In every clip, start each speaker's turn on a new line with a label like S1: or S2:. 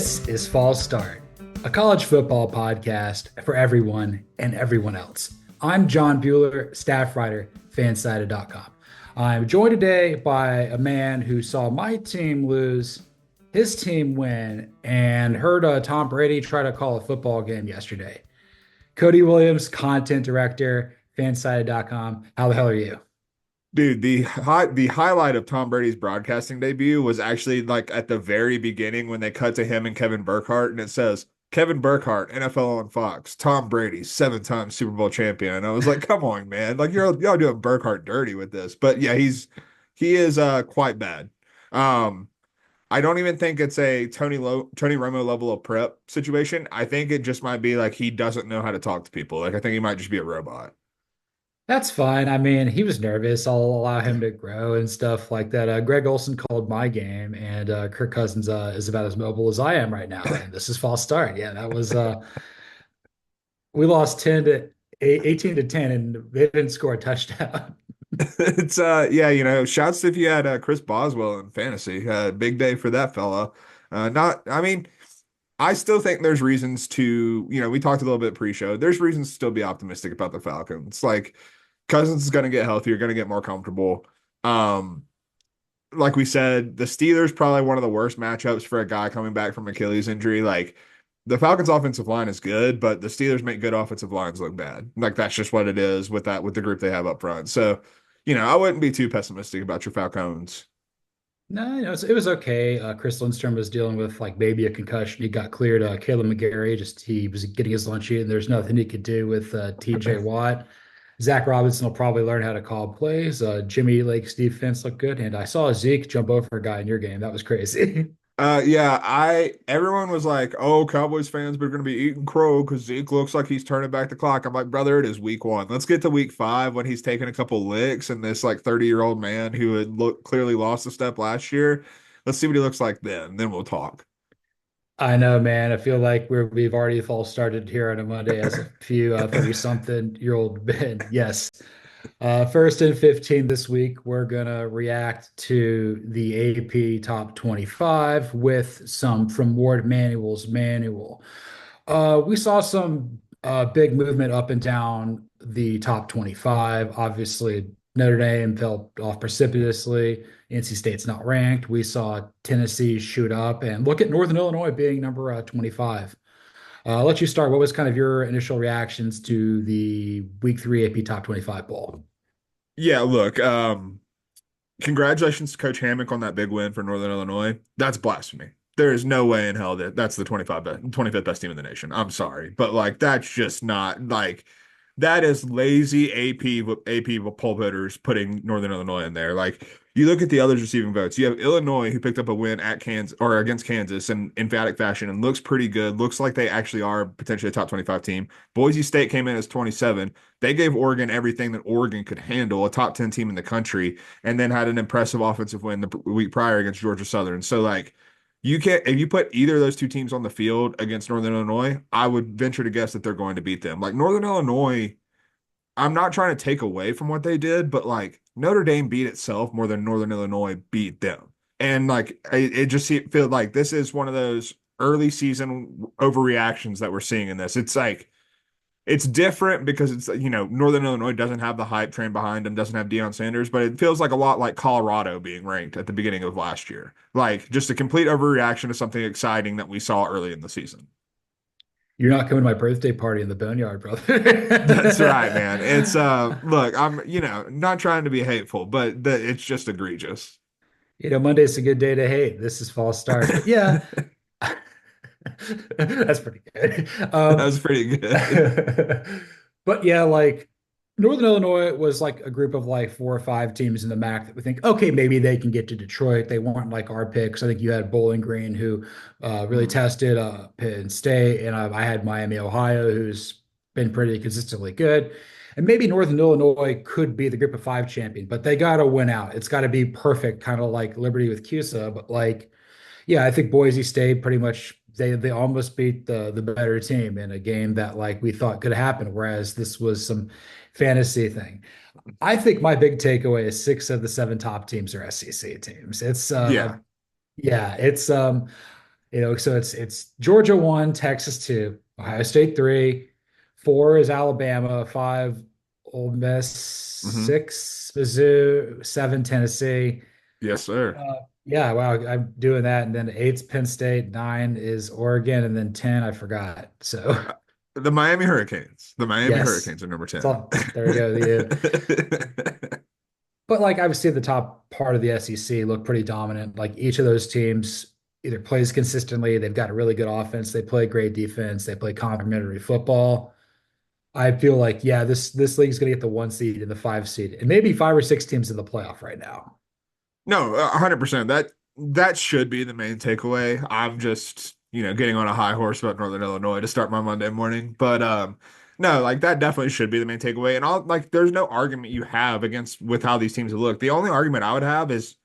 S1: This is Fall Start, a college football podcast for everyone and everyone else. I'm John Buhler, staff writer, fansided.com. I'm joined today by a man who saw my team lose, his team win, and heard Tom Brady try to call a football game yesterday. Cody Williams, content director, fansided.com. How the hell are you?
S2: Dude, the highlight of Tom Brady's broadcasting debut was actually like at the very beginning when they cut to him and Kevin Burkhardt, and it says Kevin Burkhardt, NFL on Fox, Tom Brady, seven-time Super Bowl champion. And I was like, come on, man, like y'all doing Burkhardt dirty with this. But yeah, he is quite bad. Um, I don't even think it's a Tony Romo level of prep situation. I think it just might be like he doesn't know how to talk to people. Like I think he might just be a robot.
S1: That's fine. I mean, he was nervous. I'll allow him to grow and stuff like that. Greg Olson called my game, and Kirk Cousins is about as mobile as I am right now. And this is false start. Yeah, that was we lost 18 to 10, and they didn't score a touchdown.
S2: It's yeah, shouts if you had Chris Boswell in fantasy. Big day for that fella. Not I mean, I still think there's reasons to, we talked a little bit pre-show. There's reasons to still be optimistic about the Falcons. Like Cousins is going to get healthier, going to get more comfortable. Um, like we said, the Steelers probably one of the worst matchups for a guy coming back from Achilles injury. Like the Falcons offensive line is good, but the Steelers make good offensive lines look bad. Like that's just what it is with the group they have up front. So, I wouldn't be too pessimistic about your Falcons.
S1: No, it was okay. Chris Lindstrom was dealing with like maybe a concussion. He got cleared. Caleb McGarry just he was getting his lunch eaten. There's nothing he could do with TJ Watt. Zach Robinson will probably learn how to call plays. Jimmy Lake's defense looked good, and I saw Zeke jump over a guy in your game. That was crazy.
S2: Yeah, everyone was like, "Oh, Cowboys fans, we're gonna be eating crow because Zeke looks like he's turning back the clock." I'm like, brother, it is week one. Let's get to week five when he's taking a couple licks and this like 30-year-old man who had clearly lost a step last year. Let's see what he looks like then. Then we'll talk.
S1: I know, man. I feel like we've already false started here on a Monday as a few 30-something-year-old men. Yes. First and 15 this week, we're gonna react to the AP Top 25 with some from Ward Manual's manual. We saw some big movement up and down the top 25. Obviously, Notre Dame fell off precipitously. NC State's not ranked. We saw Tennessee shoot up, and look at Northern Illinois being number 25. I'll let you start. What was kind of your initial reactions to the Week 3 AP Top 25 poll?
S2: Yeah, look, congratulations to Coach Hammock on that big win for Northern Illinois. That's blasphemy. There is no way in hell that that's the 25th best team in the nation. I'm sorry, but like that's just not like that is lazy AP poll voters putting Northern Illinois in there. Like you look at the others receiving votes. You have Illinois who picked up a win at Kansas or against Kansas in emphatic fashion and looks pretty good. Looks like they actually are potentially a top 25 team. Boise State came in as 27. They gave Oregon everything that Oregon could handle, a top 10 team in the country, and then had an impressive offensive win the week prior against Georgia Southern. So like you can't if you put either of those two teams on the field against Northern Illinois, I would venture to guess that they're going to beat them. Like Northern Illinois, I'm not trying to take away from what they did, but like Notre Dame beat itself more than Northern Illinois beat them. And like it just feels like this is one of those early season overreactions that we're seeing in this. It's like it's different because it's Northern Illinois doesn't have the hype train behind them, doesn't have Deion Sanders, but it feels like a lot like Colorado being ranked at the beginning of last year. Like just a complete overreaction to something exciting that we saw early in the season.
S1: You're not coming to my birthday party in the Boneyard,
S2: That's right,
S1: brother.
S2: man. It's look, I'm not trying to be hateful, but it's just egregious.
S1: Monday's a good day to hate. This is false start. But yeah, that's pretty good.
S2: That was pretty good.
S1: But yeah, like Northern Illinois was like a group of like four or five teams in the MAC that we think, okay, maybe they can get to Detroit. They weren't like our picks. I think you had Bowling Green, who really
S2: Mhm.
S1: tested Penn State, and I had Miami, Ohio, who's been pretty consistently good. And maybe Northern Illinois could be the group of five champion, but they got to win out. It's got to be perfect, kind of like Liberty with CUSA. But like, yeah, I think Boise State pretty much they almost beat the better team in a game that like we thought could happen, whereas this was some fantasy thing. I think my big takeaway is six of the seven top teams are SEC teams. It's
S2: Yeah.
S1: yeah, it's So it's Georgia 1, Texas 2, Ohio State 3, 4 is Alabama, 5 Ole Miss,
S2: Hmm.
S1: 6 Mizzou, 7 Tennessee.
S2: Yes, sir.
S1: Yeah, wow, I'm doing that. And then eight's Penn State, 9 is Oregon, and then 10 I forgot. So
S2: The Miami Hurricanes. The Miami
S1: yes,
S2: Hurricanes are number
S1: it's
S2: 10.
S1: all there we go. But like obviously the top part of the SEC look pretty dominant. Like each of those teams either plays consistently, they've got a really good offense, they play great defense, they play complementary football. I feel like yeah, this league's gonna get the 1 seed and the 5 seed, and maybe 5 or 6 teams in the playoff right now.
S2: No, 100%. That should be the main takeaway. I'm just, getting on a high horse about Northern Illinois to start my Monday morning. But no, like that definitely should be the main takeaway. And all like there's no argument you have against with how these teams have looked. The only argument I would have is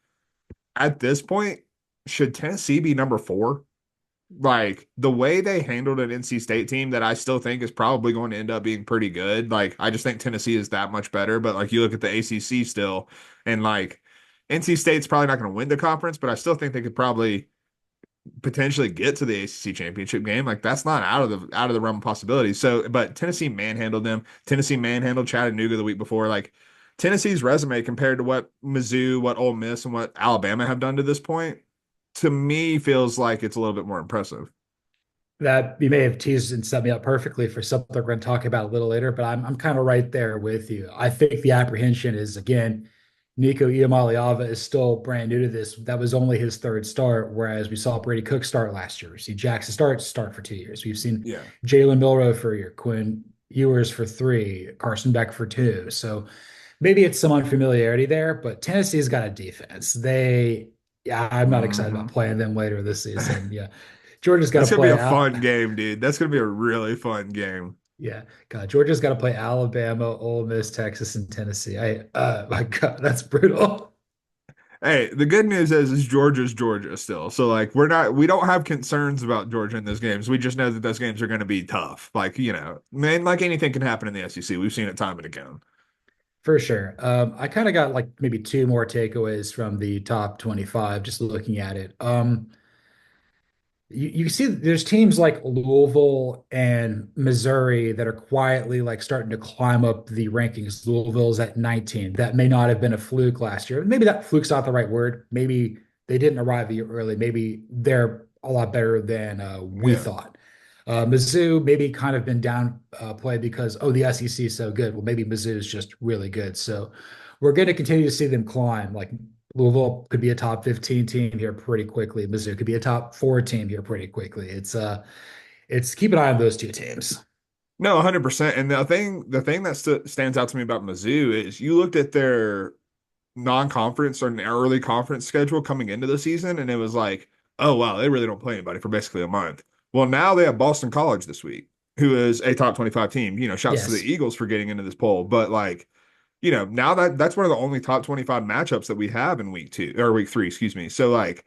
S2: at this point, should Tennessee be number 4? Like the way they handled an NC State team that I still think is probably going to end up being pretty good. Like I just think Tennessee is that much better. But like you look at the ACC still, and like NC State's probably not going to win the conference, but I still think they could probably potentially get to the ACC championship game. Like that's not out of the realm of possibilities. So, but Tennessee manhandled them. Tennessee manhandled Chattanooga the week before. Like Tennessee's resume compared to what Mizzou, what Ole Miss, and what Alabama have done to this point, to me feels like it's a little bit more impressive.
S1: That you may have teased and set me up perfectly for something we're going to talk about a little later, but I'm kind of right there with you. I think the apprehension is again, Nico Iamaleava is still brand new to this. That was only his third start, whereas we saw Brady Cook start last year. We see Jackson start for 2 years. We've seen
S2: Yeah.
S1: Jalen Milrow for a year, Quinn Ewers for 3, Carson Beck for 2. So maybe it's some unfamiliarity there, but Tennessee's got a defense. Yeah, I'm not excited about
S2: Hmm.
S1: playing them later this season. Yeah. Georgia's got
S2: That's
S1: to
S2: gonna be
S1: play
S2: a
S1: out.
S2: fun game, dude. That's gonna be a really fun game.
S1: Yeah, God, Georgia's got to play Alabama, Ole Miss, Texas, and Tennessee. My God, that's brutal.
S2: Hey, the good news is Georgia's Georgia still. So like we don't have concerns about Georgia in those games. We just know that those games are gonna be tough. Like, man, like anything can happen in the SEC. We've seen it time and again.
S1: For sure. I kind of got like maybe two more takeaways from the top 25, just looking at it. You see there's teams like Louisville and Missouri that are quietly like starting to climb up the rankings. Louisville's at 19. That may not have been a fluke last year. Maybe that fluke's not the right word. Maybe they didn't arrive a year early. Maybe they're a lot better than we
S2: Yeah.
S1: thought. Mizzou maybe kind of been down play because the SEC is so good. Well, maybe Mizzou is just really good. So we're going to continue to see them climb. Like Louisville could be a top 15 team here pretty quickly. Mizzou could be a top 4 team here pretty quickly. It's keep an eye on those two teams.
S2: No, 100%. And the thing that stands out to me about Mizzou is you looked at their non-conference or an early conference schedule coming into the season, and it was like, oh wow, they really don't play anybody for basically a month. Well, now they have Boston College this week, who is a top 25 team. Shouts to the
S1: Yes.
S2: Eagles for getting into this poll, but like, now that's one of the only top 25 matchups that we have in week 2 or week 3, excuse me. So like,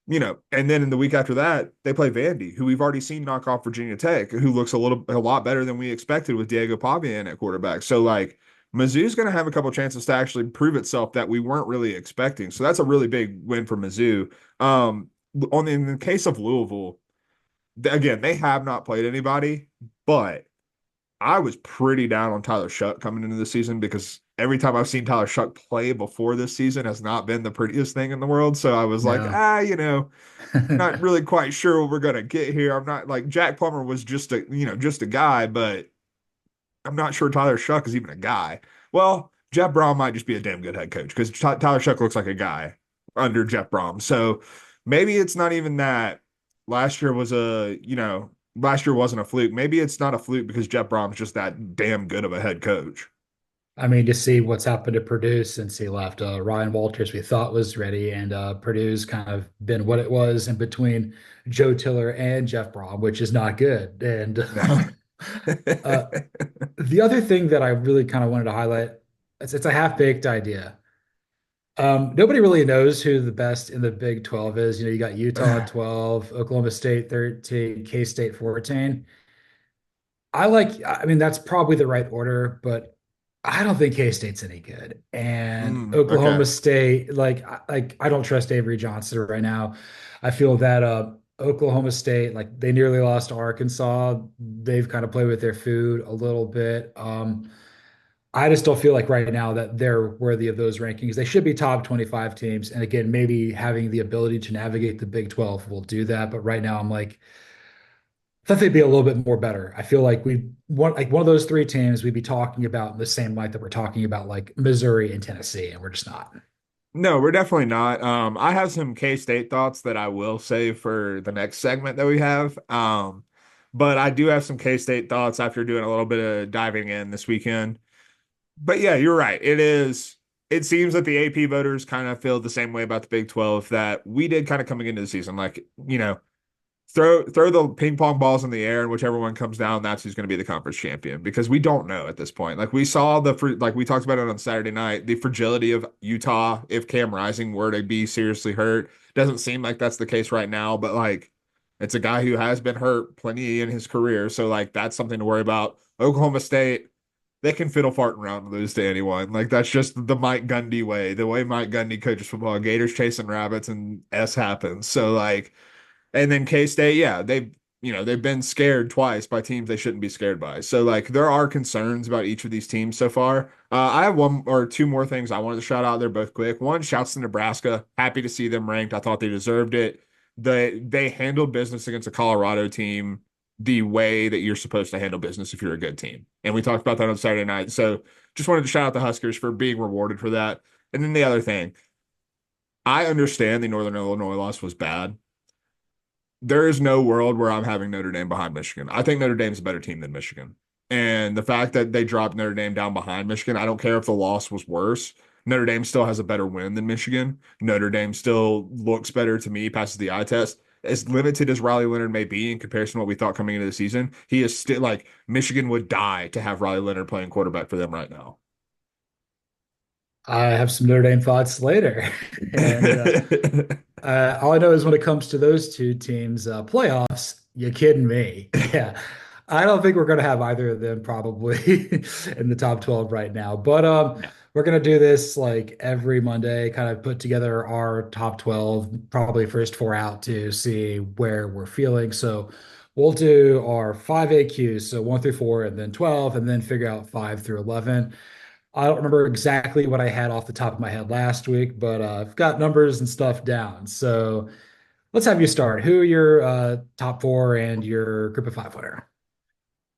S2: and then in the week after that, they play Vandy, who we've already seen knock off Virginia Tech, who looks a lot better than we expected with Diego Pavia at quarterback. So like Mizzou's going to have a couple chances to actually prove itself that we weren't really expecting. So that's a really big win for Mizzou. In the case of Louisville, again, they have not played anybody, but I was pretty down on Tyler Shuck coming into the season because every time I've seen Tyler Shuck play before this season has not been the prettiest thing in the world. So I was like,
S1: No.
S2: not really quite sure what we're gonna get here. I'm not like Jack Plummer was just a guy, but I'm not sure Tyler Shuck is even a guy. Well, Jeff Brom might just be a damn good head coach because Tyler Shuck looks like a guy under Jeff Brom. So maybe it's not even that last year was last year wasn't a fluke. Maybe it's not a fluke because Jeff Brom's just that damn good of a head coach.
S1: I mean, to see what's happened to Purdue since he left. Ryan Walters, we thought was ready, and Purdue's kind of been what it was in between Joe Tiller and Jeff Brom, which is not good. And
S2: No.
S1: uh, the other thing that I really kind of wanted to highlight, it's a half-baked idea. Nobody really knows who the best in the Big 12 is. You got Utah at 12, Oklahoma State 13, K-State 14. I mean, that's probably the right order, but I don't think K-State's any good. And
S2: Okay.
S1: Oklahoma State, I don't trust Avery Johnson right now. I feel that Oklahoma State, like they nearly lost to Arkansas. They've kind of played with their food a little bit. I just don't feel like right now that they're worthy of those rankings. They should be top 25 teams. And again, maybe having the ability to navigate the Big 12 will do that. But right now, I'm like, I thought they'd be a little bit more better. I feel like we want like one of those three teams we'd be talking about in the same light that we're talking about like Missouri and Tennessee, and we're just not.
S2: No, we're definitely not. I have some K-State thoughts that I will save for the next segment that we have. But I do have some K-State thoughts after doing a little bit of diving in this weekend. But yeah, you're right. It seems that the AP voters kind of feel the same way about the Big 12 that we did kind of coming into the season. Like, throw the ping pong balls in the air, and whichever one comes down, that's who's going to be the conference champion, because we don't know at this point. Like we saw like we talked about it on Saturday night, the fragility of Utah if Cam Rising were to be seriously hurt. Doesn't seem like that's the case right now, but like it's a guy who has been hurt plenty in his career, so like that's something to worry about. Oklahoma State, they can fiddle fart around and lose to anyone. Like that's just the Mike Gundy way. The way Mike Gundy coaches football, Gators chasing rabbits and S happens. So like, and then K-State, yeah, they've been scared twice by teams they shouldn't be scared by. So like there are concerns about each of these teams so far. I have one or two more things I wanted to shout out. They're both quick. One, shouts to Nebraska. Happy to see them ranked. I thought they deserved it. They handled business against a Colorado team the way that you're supposed to handle business if you're a good team. And we talked about that on Saturday night. So just wanted to shout out the Huskers for being rewarded for that. And then the other thing, I understand the Northern Illinois loss was bad. There is no world where I'm having Notre Dame behind Michigan. I think Notre Dame's a better team than Michigan. And the fact that they dropped Notre Dame down behind Michigan, I don't care if the loss was worse. Notre Dame still has a better win than Michigan. Notre Dame still looks better to me, passes the eye test. As limited as Riley Leonard may be in comparison to what we thought coming into the season, he is still like Michigan would die to have Riley Leonard playing quarterback for them right now.
S1: I have some Notre Dame thoughts later. And all I know is when it comes to those two teams, playoffs, you kidding me? Yeah. I don't think we're going to have either of them probably in the top 12 right now. But we're going to do this like every Monday, kind of put together our top 12, probably first four out to see where we're feeling. So we'll do our five AQs, so one through four, and then 12, and then figure out five through 11. I don't remember exactly what I had off the top of my head last week, but I've got numbers and stuff down. So let's have you start. Who are your top four and your group of five winner?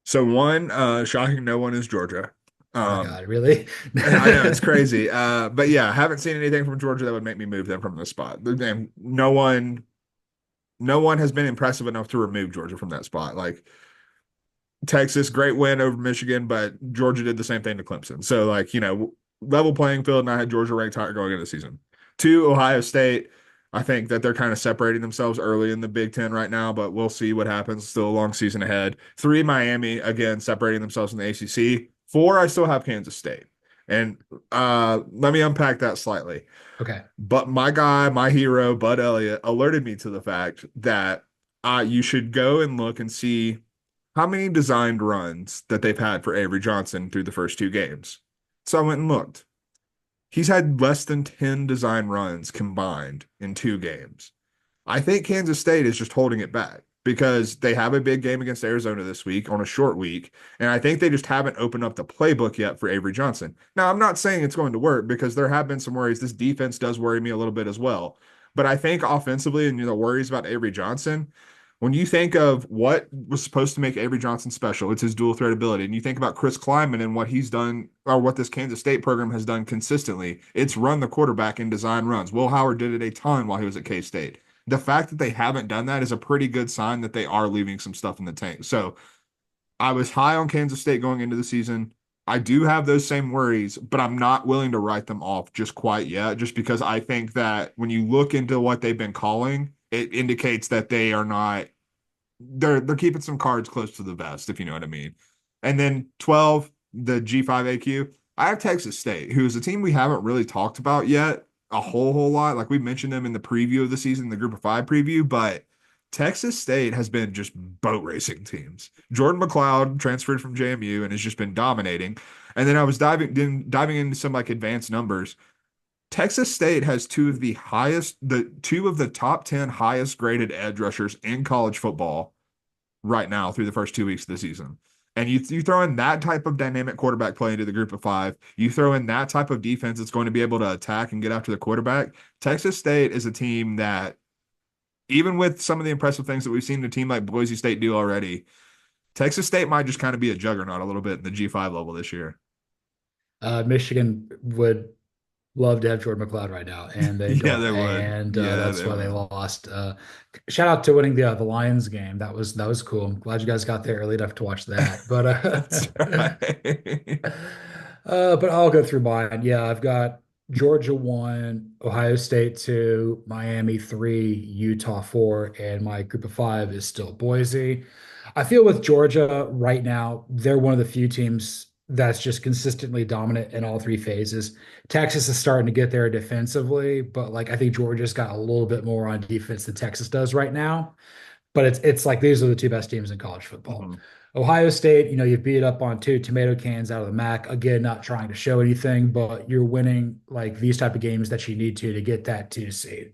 S2: So one, shocking no one is Georgia.
S1: Oh my
S2: Um,
S1: God, really?
S2: I know it's crazy. But yeah, haven't seen anything from Georgia that would make me move them from the spot. And no one has been impressive enough to remove Georgia from that spot. Like Texas, great win over Michigan, but Georgia did the same thing to Clemson. So like, level playing field, and I had Georgia ranked higher going into the season. Two, Ohio State. I think that they're kind of separating themselves early in the Big Ten right now, but we'll see what happens. Still a long season ahead. Three, Miami, again, separating themselves in the ACC. Four, I still have Kansas State. And let me unpack that slightly.
S1: Okay.
S2: But my guy, my hero, Bud Elliott, alerted me to the fact that you should go and look and see how many designed runs that they've had for Avery Johnson through the first two games. So I went and looked. He's had less than 10 design runs combined in two games. I think Kansas State is just holding it back because they have a big game against Arizona this week on a short week. And I think they just haven't opened up the playbook yet for Avery Johnson. Now, I'm not saying it's going to work because there have been some worries. This defense does worry me a little bit as well. But I think offensively, and worries about Avery Johnson, when you think of what was supposed to make Avery Johnson special, it's his dual threat ability. And you think about Chris Klieman and what he's done, or what this Kansas State program has done consistently, it's run the quarterback and design runs. Will Howard did it a ton while he was at K-State. The fact that they haven't done that is a pretty good sign that they are leaving some stuff in the tank. So I was high on Kansas State going into the season. I do have those same worries, but I'm not willing to write them off just quite yet, just because I think that when you look into what they've been calling, it indicates that they are not they're keeping some cards close to the vest, if you know what I mean. And then 12, the G5 AQ, I have Texas State, who is a team we haven't really talked about yet a whole lot. Like we mentioned them in the preview of the season, the group of five preview, but Texas State has been just boat racing teams. Jordan McLeod transferred from JMU and has just been dominating. And then I was diving into some like advanced numbers. Texas State has two of the top 10 highest graded edge rushers in college football right now through the first 2 weeks of the season. And you throw in that type of dynamic quarterback play into the group of five, you throw in that type of defense that's going to be able to attack and get after the quarterback. Texas State is a team that, even with some of the impressive things that we've seen a team like Boise State do already, Texas State might just kind of be a juggernaut a little bit in the G5 level this year.
S1: Michigan would love to have Jordan McLeod right now, and they
S2: Yeah,
S1: don't,
S2: they would.
S1: and
S2: Yeah,
S1: that's
S2: they
S1: why they
S2: would.
S1: lost. Shout out to winning the Lions game. That was cool. I'm glad you guys got there early enough to watch that. But
S2: That's right.
S1: but I'll go through mine. Yeah, I've got Georgia 1, Ohio State 2, Miami 3, Utah 4, and my group of five is still Boise. I feel with Georgia right now, they're one of the few teams that's just consistently dominant in all three phases. Texas is starting to get there defensively, but like I think Georgia's got a little bit more on defense than Texas does right now. But it's like these are the two best teams in college football.
S2: Mhm.
S1: Ohio State, you beat up on two tomato cans out of the MAC. Again, not trying to show anything, but you're winning like these type of games that you need to get that two seed.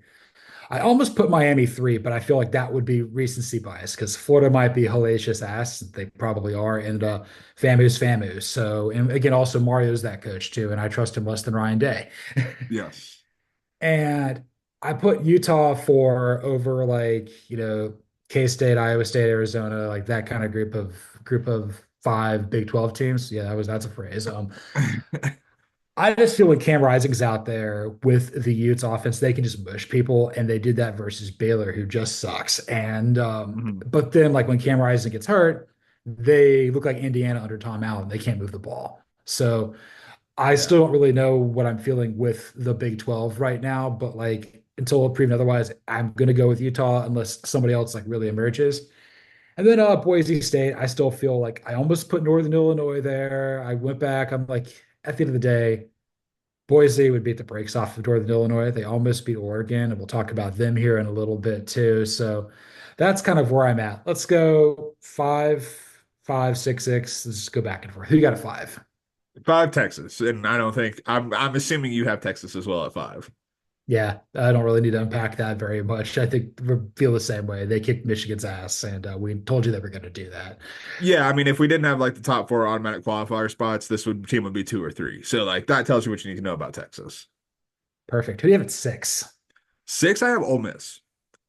S1: I almost put Miami 3, but I feel like that would be recency bias because Florida might be hellacious ass. They probably are. And FAMU's FAMU. So, and again, also Mario's that coach too. And I trust him less than Ryan Day.
S2: Yes.
S1: And I put Utah for over like, K-State, Iowa State, Arizona, like that kind of group of five Big 12 teams. Yeah, that's a phrase. I just feel when Cam Rising's out there with the Utes offense, they can just mush people, and they did that versus Baylor, who just sucks. And
S2: Mhm.
S1: but then like when Cam Rising gets hurt, they look like Indiana under Tom Allen. They can't move the ball. So I
S2: Yeah.
S1: still don't really know what I'm feeling with the Big 12 right now, but like until proven otherwise, I'm gonna go with Utah unless somebody else like really emerges. And then Boise State, I still feel like I almost put Northern Illinois there. I went back. I'm like, at the end of the day, Boise would beat the brakes off of Northern Illinois. They almost beat Oregon, and we'll talk about them here in a little bit too. So that's kind of where I'm at. Let's go 5, 5, 6, 6. Let's just go back and forth. Who you got at 5?
S2: Five Texas, and I don't think I'm assuming you have Texas as well at five.
S1: Yeah, I don't really need to unpack that very much. I think we feel the same way. They kicked Michigan's ass, and we told you they were going to do that.
S2: Yeah, I mean, if we didn't have like the top four automatic qualifier spots, this would team would be two or three. So like that tells you what you need to know about Texas.
S1: Perfect. Who do you have at 6?
S2: Six, I have Ole Miss,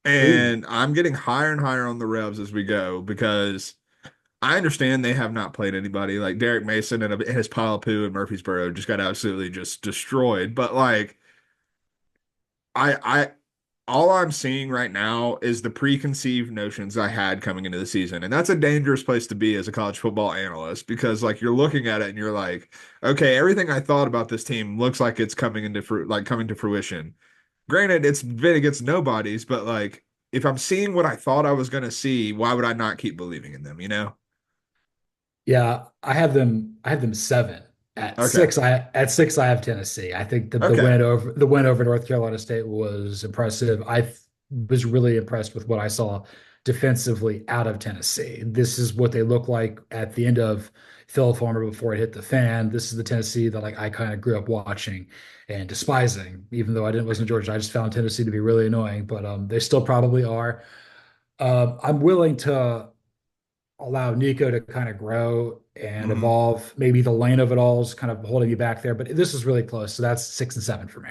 S1: Ooh,
S2: and I'm getting higher and higher on the Revs as we go because I understand they have not played anybody like Derek Mason and his pile of poo in Murfreesboro just got absolutely just destroyed. But like I all I'm seeing right now is the preconceived notions I had coming into the season. And that's a dangerous place to be as a college football analyst because like you're looking at it and you're like, okay, everything I thought about this team looks like it's coming to fruition. Granted, it's been against nobodies, but like if I'm seeing what I thought I was going to see, why would I not keep believing in them, you know?
S1: yeah, I have them 7. At
S2: Okay.
S1: 6, I have Tennessee. I think the
S2: Okay.
S1: win over North Carolina State was impressive. Was really impressed with what I saw defensively out of Tennessee. This is what they look like at the end of Phil Farmer before it hit the fan. This is the Tennessee that like I kind of grew up watching and despising, even though I didn't listen to Georgia. I just found Tennessee to be really annoying, but they still probably are. I'm willing to allow Nico to kind of grow and
S2: Mhm.
S1: evolve. Maybe the lane of it all is kind of holding me back there, but this is really close. So that's 6 and 7 for me.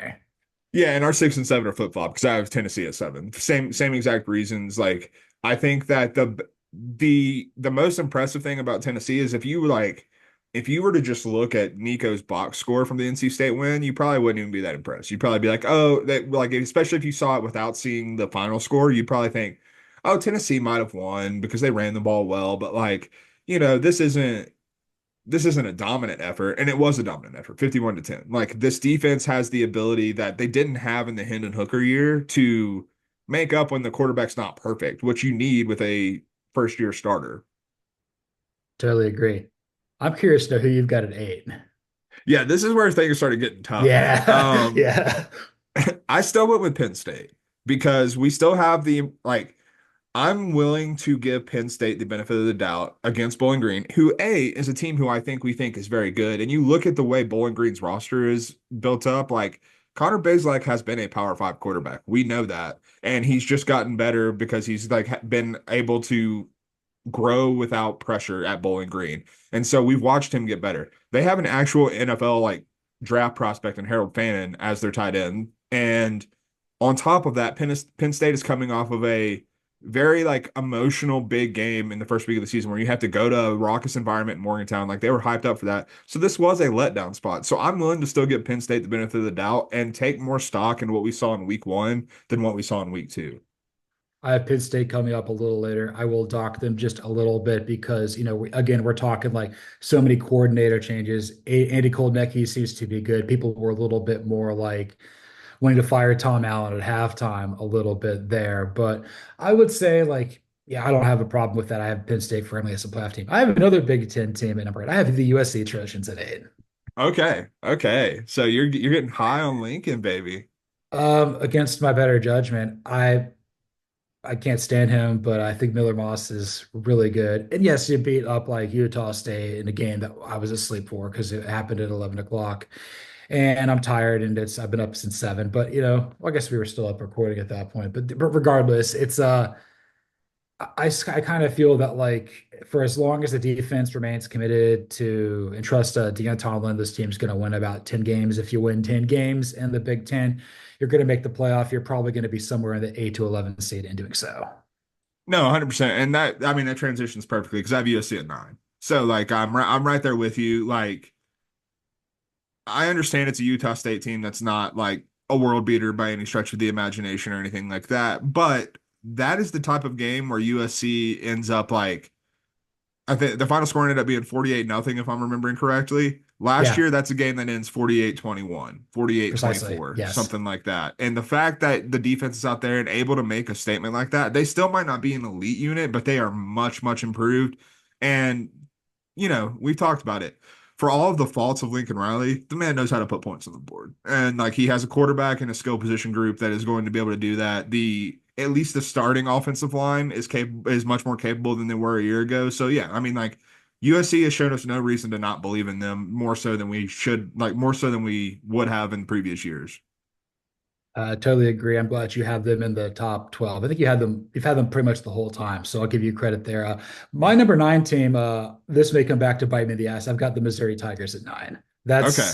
S2: Yeah, and our six and seven are flip flop because I have Tennessee at seven. Same exact reasons. Like I think that the most impressive thing about Tennessee is if you were to just look at Nico's box score from the NC State win, you probably wouldn't even be that impressed. You'd probably be like, oh, that like especially if you saw it without seeing the final score, you'd probably think, oh, Tennessee might have won because they ran the ball well, but like, this isn't a dominant effort, and it was a dominant effort, 51 to 10. Like this defense has the ability that they didn't have in the Hendon Hooker year to make up when the quarterback's not perfect, which you need with a first year starter.
S1: Totally agree. I'm curious to know who you've got at 8.
S2: Yeah, this is where things started getting tough, man.
S1: Yeah. Yeah.
S2: I still went with Penn State because we still have the like I'm willing to give Penn State the benefit of the doubt against Bowling Green, who is a team who we think is very good. And you look at the way Bowling Green's roster is built up, like Connor Bazelak has been a Power Five quarterback. We know that. And he's just gotten better because he's like been able to grow without pressure at Bowling Green. And so we've watched him get better. They have an actual NFL like draft prospect in Harold Fannin as their tight end. And on top of that, Penn State is coming off of a very like emotional big game in the first week of the season where you have to go to a raucous environment in Morgantown. Like they were hyped up for that. So this was a letdown spot. So I'm willing to still give Penn State the benefit of the doubt and take more stock in what we saw in week one than what we saw in week two.
S1: I have Penn State coming up a little later. I will dock them just a little bit because, again, we're talking like so many coordinator changes. Andy Koldnicki seems to be good. People were a little bit more like wanting to fire Tom Allen at halftime a little bit there. But I would say, like, yeah, I don't have a problem with that. I have Penn State firmly as a playoff team. I have another Big Ten team at number 8. I have the USC Trojans at 8.
S2: Okay. Okay. So you're getting high on Lincoln, baby.
S1: Against my better judgment, I can't stand him, but I think Miller Moss is really good. And yes, you beat up like Utah State in a game that I was asleep for because it happened at 11 o'clock. And I'm tired and I've been up since 7. But I guess we were still up recording at that point. But regardless, it's I kind of feel that like for as long as the defense remains committed to and trust Deion Tomlin, this team's going to win about 10 games. If you win 10 games in the Big Ten, you're going to make the playoff. You're probably going to be somewhere in the 8 to 11 seed in doing so.
S2: No, 100%. And that I mean that transitions perfectly because I have USC at 9. So like I'm right there with you. Like I understand it's a Utah State team that's not like a world beater by any stretch of the imagination or anything like that, but that is the type of game where USC ends up like I think the final score ended up being 48 nothing if I'm remembering correctly. Last
S1: Yeah,
S2: year, that's a game that ends 48-21, forty-eight
S1: precisely.
S2: 24,
S1: Yes.
S2: something like that. And the fact that the defense is out there and able to make a statement like that, they still might not be an elite unit, but they are much, much improved. And, we've talked about it. For all of the faults of Lincoln Riley, the man knows how to put points on the board. And like he has a quarterback and a skill position group that is going to be able to do that. At least the starting offensive line is much more capable than they were a year ago. So yeah, I mean like USC has shown us no reason to not believe in them more so than we should, like more so than we would have in previous years.
S1: Totally agree. I'm glad you have them in the top 12. I think you've had them pretty much the whole time. So I'll give you credit there. My number 9 team, this may come back to bite me in the ass. I've got the Missouri Tigers at 9.
S2: Okay.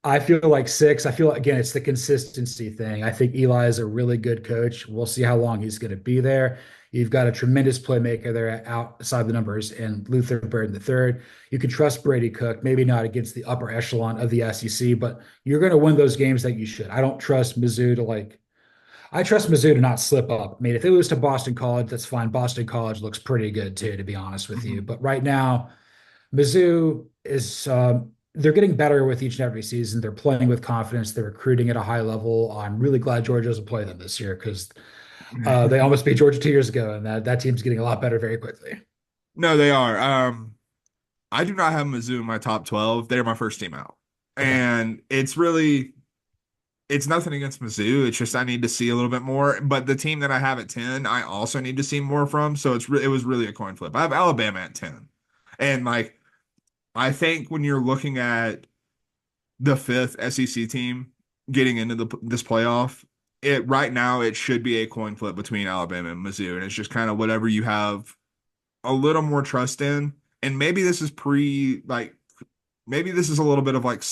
S1: I feel like 6. I feel again, it's the consistency thing. I think Eli is a really good coach. We'll see how long he's going to be there. You've got a tremendous playmaker there outside the numbers and Luther Bird in the third. You can trust Brady Cook, maybe not against the upper echelon of the SEC, but you're going to win those games that you should. I trust Mizzou to not slip up. I mean, if they lose to Boston College, that's fine. Boston College looks pretty good too, to be honest with you.
S2: Mhm.
S1: But right now, Mizzou is they're getting better with each and every season. They're playing with confidence. They're recruiting at a high level. I'm really glad Georgia doesn't play them this year because they almost beat Georgia 2 years ago, and that team's getting a lot better very quickly.
S2: No, they are. I do not have Mizzou in my top 12. They're my first team out.
S1: Okay.
S2: And it's nothing against Mizzou. It's just I need to see a little bit more. But the team that I have at 10, I also need to see more from. So it was really a coin flip. I have Alabama at 10. And like I think when you're looking at the fifth SEC team getting into this playoff, it right now it should be a coin flip between Alabama and Mizzou. And it's just kind of whatever you have a little more trust in. And maybe this is a little bit of like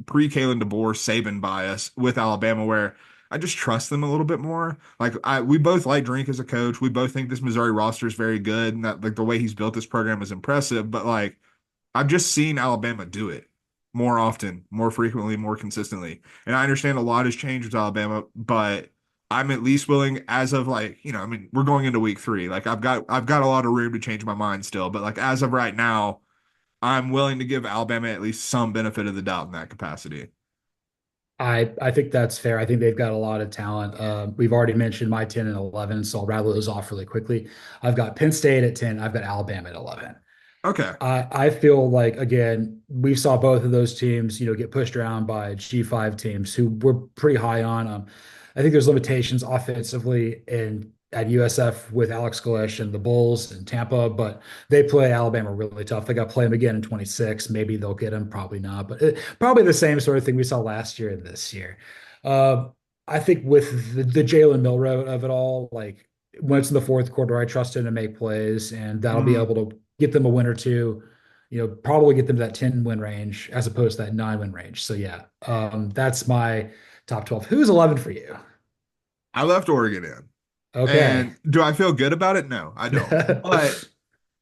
S2: pre Kalen DeBoer Saban bias with Alabama, where I just trust them a little bit more. Like we both like Drink as a coach. We both think this Missouri roster is very good, and that like the way he's built this program is impressive. But like I've just seen Alabama do it more often, more frequently, more consistently. And I understand a lot has changed with Alabama, but I'm at least willing, as of like, I mean, we're going into week 3. Like I've got a lot of room to change my mind still, but like as of right now, I'm willing to give Alabama at least some benefit of the doubt in that capacity.
S1: I think that's fair. I think they've got a lot of talent. We've already mentioned my 10 and 11, so I'll rattle those off really quickly. I've got Penn State at 10. I've got Alabama at 11.
S2: Okay.
S1: I feel like again we saw both of those teams get pushed around by G5 teams who were pretty high on them. I think there's limitations offensively and at USF with Alex Galesh and the Bulls and Tampa, but they play Alabama really tough. They got to play them again in 26. Maybe they'll get him, probably not, but probably the same sort of thing we saw last year and this year. Uh, I think with the Jalen Milroe of it all, like when it's in the fourth quarter, I trust him to make plays, and that'll be
S2: Mm.
S1: able to get them a win or two. Probably get them to that 10 win range as opposed to that 9 win range. So yeah, that's my top 12. Who's 11 for you?
S2: I left Oregon in.
S1: Okay.
S2: And do I feel good about it? No, I don't. But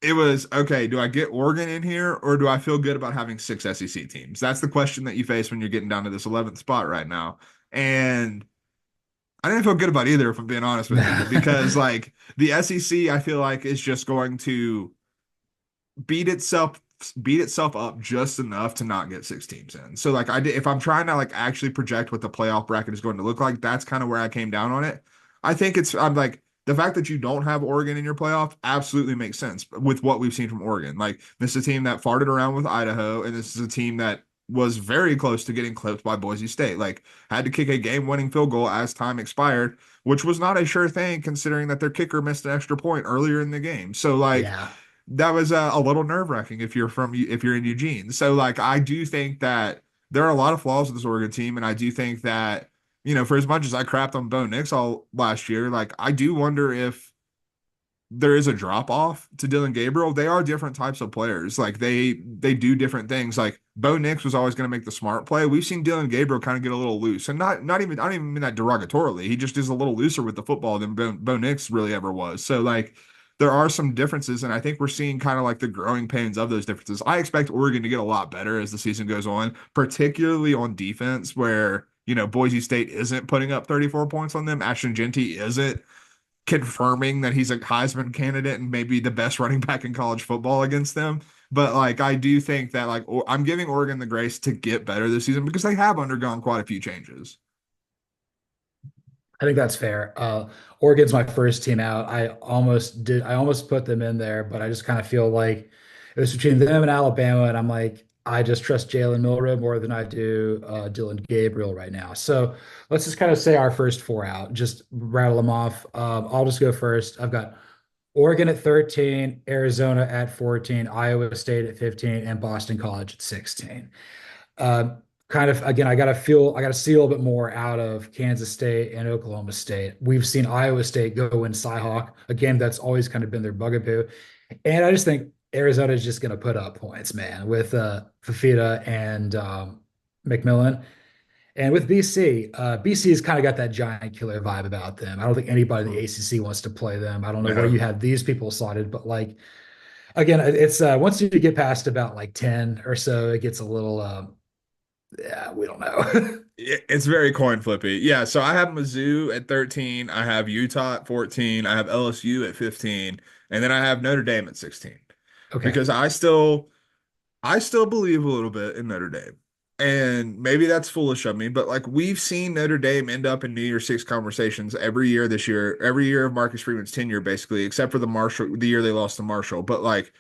S2: it was okay. Do I get Oregon in here or do I feel good about having six SEC teams? That's the question that you face when you're getting down to this 11th spot right now. And I didn't feel good about either, if I'm being honest with you, because like the SEC, I feel like is just going to beat itself beat itself up just enough to not get six teams in. So like I did, if I'm trying to like actually project what the playoff bracket is going to look like, that's kind of where I came down on it. I'm like the fact that you don't have Oregon in your playoff absolutely makes sense with what we've seen from Oregon. Like this is a team that farted around with Idaho, and this is a team that was very close to getting clipped by Boise State. Like had to kick a game-winning field goal as time expired, which was not a sure thing considering that their kicker missed an extra point earlier in the game. So like
S1: Yeah.
S2: that was a little nerve-wracking if you're in Eugene. So like I do think that there are a lot of flaws with this Oregon team, and I do think that for as much as I crapped on Bo Nix all last year, like I do wonder if there is a drop off to Dylan Gabriel. They are different types of players. Like they do different things. Like Bo Nix was always going to make the smart play. We've seen Dylan Gabriel kind of get a little loose, and not even I don't even mean that derogatorily. He just is a little looser with the football than Bo Nix really ever was. So like there are some differences, and I think we're seeing kind of like the growing pains of those differences. I expect Oregon to get a lot better as the season goes on, particularly on defense, where Boise State isn't putting up 34 points on them. Ashton Genty isn't confirming that he's a Heisman candidate and maybe the best running back in college football against them. But like I do think that like I'm giving Oregon the grace to get better this season because they have undergone quite a few changes.
S1: I think that's fair. Oregon's my first team out. I almost put them in there, but I just kind of feel like it was between them and Alabama, and I'm like, I just trust Jalen Milroe more than I do Dylan Gabriel right now. So let's just kind of say our first four out, just rattle them off. I'll just go first. I've got Oregon at 13, Arizona at 14, Iowa State at 15, and Boston College at 16. Uh, Kind of again, I got to see a little bit more out of Kansas State and Oklahoma State. We've seen Iowa State go in Cyhawk, a game that's always kind of been their bugaboo, and I just think Arizona is just going to put up points, man, with Fafita and McMillan. And with BC, BC's kind of got that giant killer vibe about them. I don't think anybody in the ACC wants to play them. I don't know where
S2: Yeah.
S1: you have these people slotted, but like again, it's once you get past about like 10 or so, it gets a little yeah, we don't know.
S2: It's very coin flippy. Yeah, so I have Mizzou at 13, I have Utah at 14, I have LSU at 15, and then I have Notre Dame at 16.
S1: Okay.
S2: Because I still believe a little bit in Notre Dame. And maybe that's foolish of me, but like we've seen Notre Dame end up in New Year's Six conversations every year this year, every year of Marcus Freeman's tenure, basically, except for the year they lost to Marshall. But like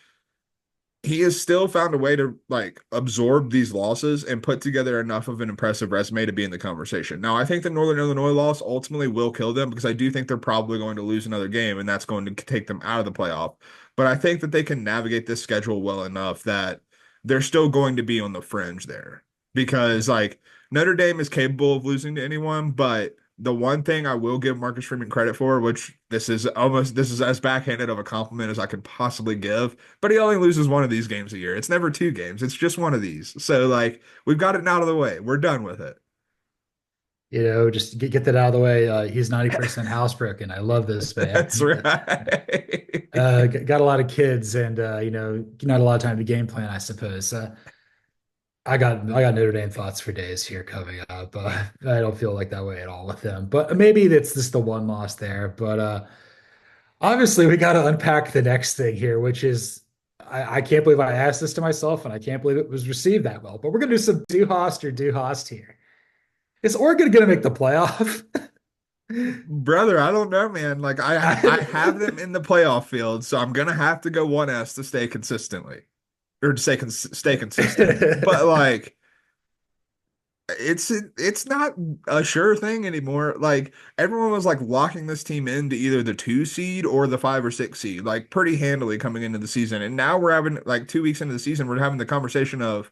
S2: he has still found a way to like absorb these losses and put together enough of an impressive resume to be in the conversation. Now, I think the Northern Illinois loss ultimately will kill them because I do think they're probably going to lose another game and that's going to take them out of the playoff. But I think that they can navigate this schedule well enough that they're still going to be on the fringe there because like Notre Dame is capable of losing to anyone, but the one thing I will give Marcus Freeman credit for, which this is as backhanded of a compliment as I could possibly give, but he only loses one of these games a year. It's never two games. It's just one of these. So like we've got it out of the way. We're done with it.
S1: Just get that out of the way. He's 90% housebroken. I love this
S2: That's
S1: man.
S2: right.
S1: Got a lot of kids and not a lot of time to game plan, I suppose. I got Notre Dame thoughts for days here coming up. I don't feel like that way at all with them. But maybe that's just the one loss there. But obviously we got to unpack the next thing here, which is I can't believe I asked this to myself and I can't believe it was received that well. But we're gonna do some do Host or do Host here. Is Oregon gonna make the playoff?
S2: Brother, I don't know, man. Like I have them in the playoff field, so I'm gonna have to go 1S to stay consistently. Or to stay consistent. But like it's not a sure thing anymore. Like everyone was like locking this team into either the 2 seed or the 5 or 6 seed, like pretty handily coming into the season. And now we're having like 2 weeks into the season, we're having the conversation of,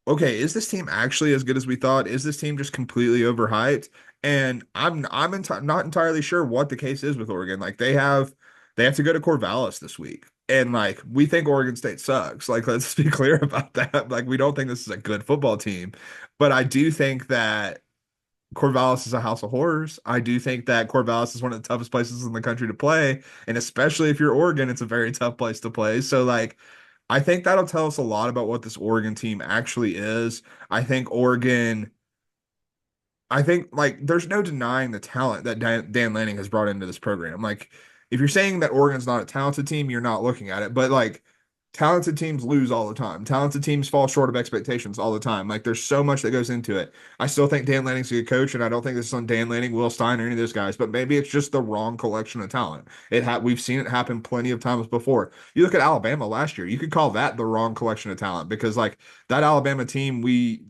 S2: okay, is this team actually as good as we thought? Is this team just completely overhyped? And not entirely sure what the case is with Oregon. Like they have to go to Corvallis this week. And like we think Oregon State sucks. Like let's be clear about that. Like we don't think this is a good football team. But I do think that Corvallis is a house of horrors. I do think that Corvallis is one of the toughest places in the country to play, and especially if you're Oregon, it's a very tough place to play. So like I think that'll tell us a lot about what this Oregon team actually is. I think Oregon I think like there's no denying the talent that Dan Lanning has brought into this program. Like if you're saying that Oregon's not a talented team, you're not looking at it. But like talented teams lose all the time. Talented teams fall short of expectations all the time. Like there's so much that goes into it. I still think Dan Lanning's a good coach, and I don't think this is on Dan Lanning, Will Stein, or any of those guys. But maybe it's just the wrong collection of talent. We've seen it happen plenty of times before. You look at Alabama last year. You could call that the wrong collection of talent because like that Alabama team,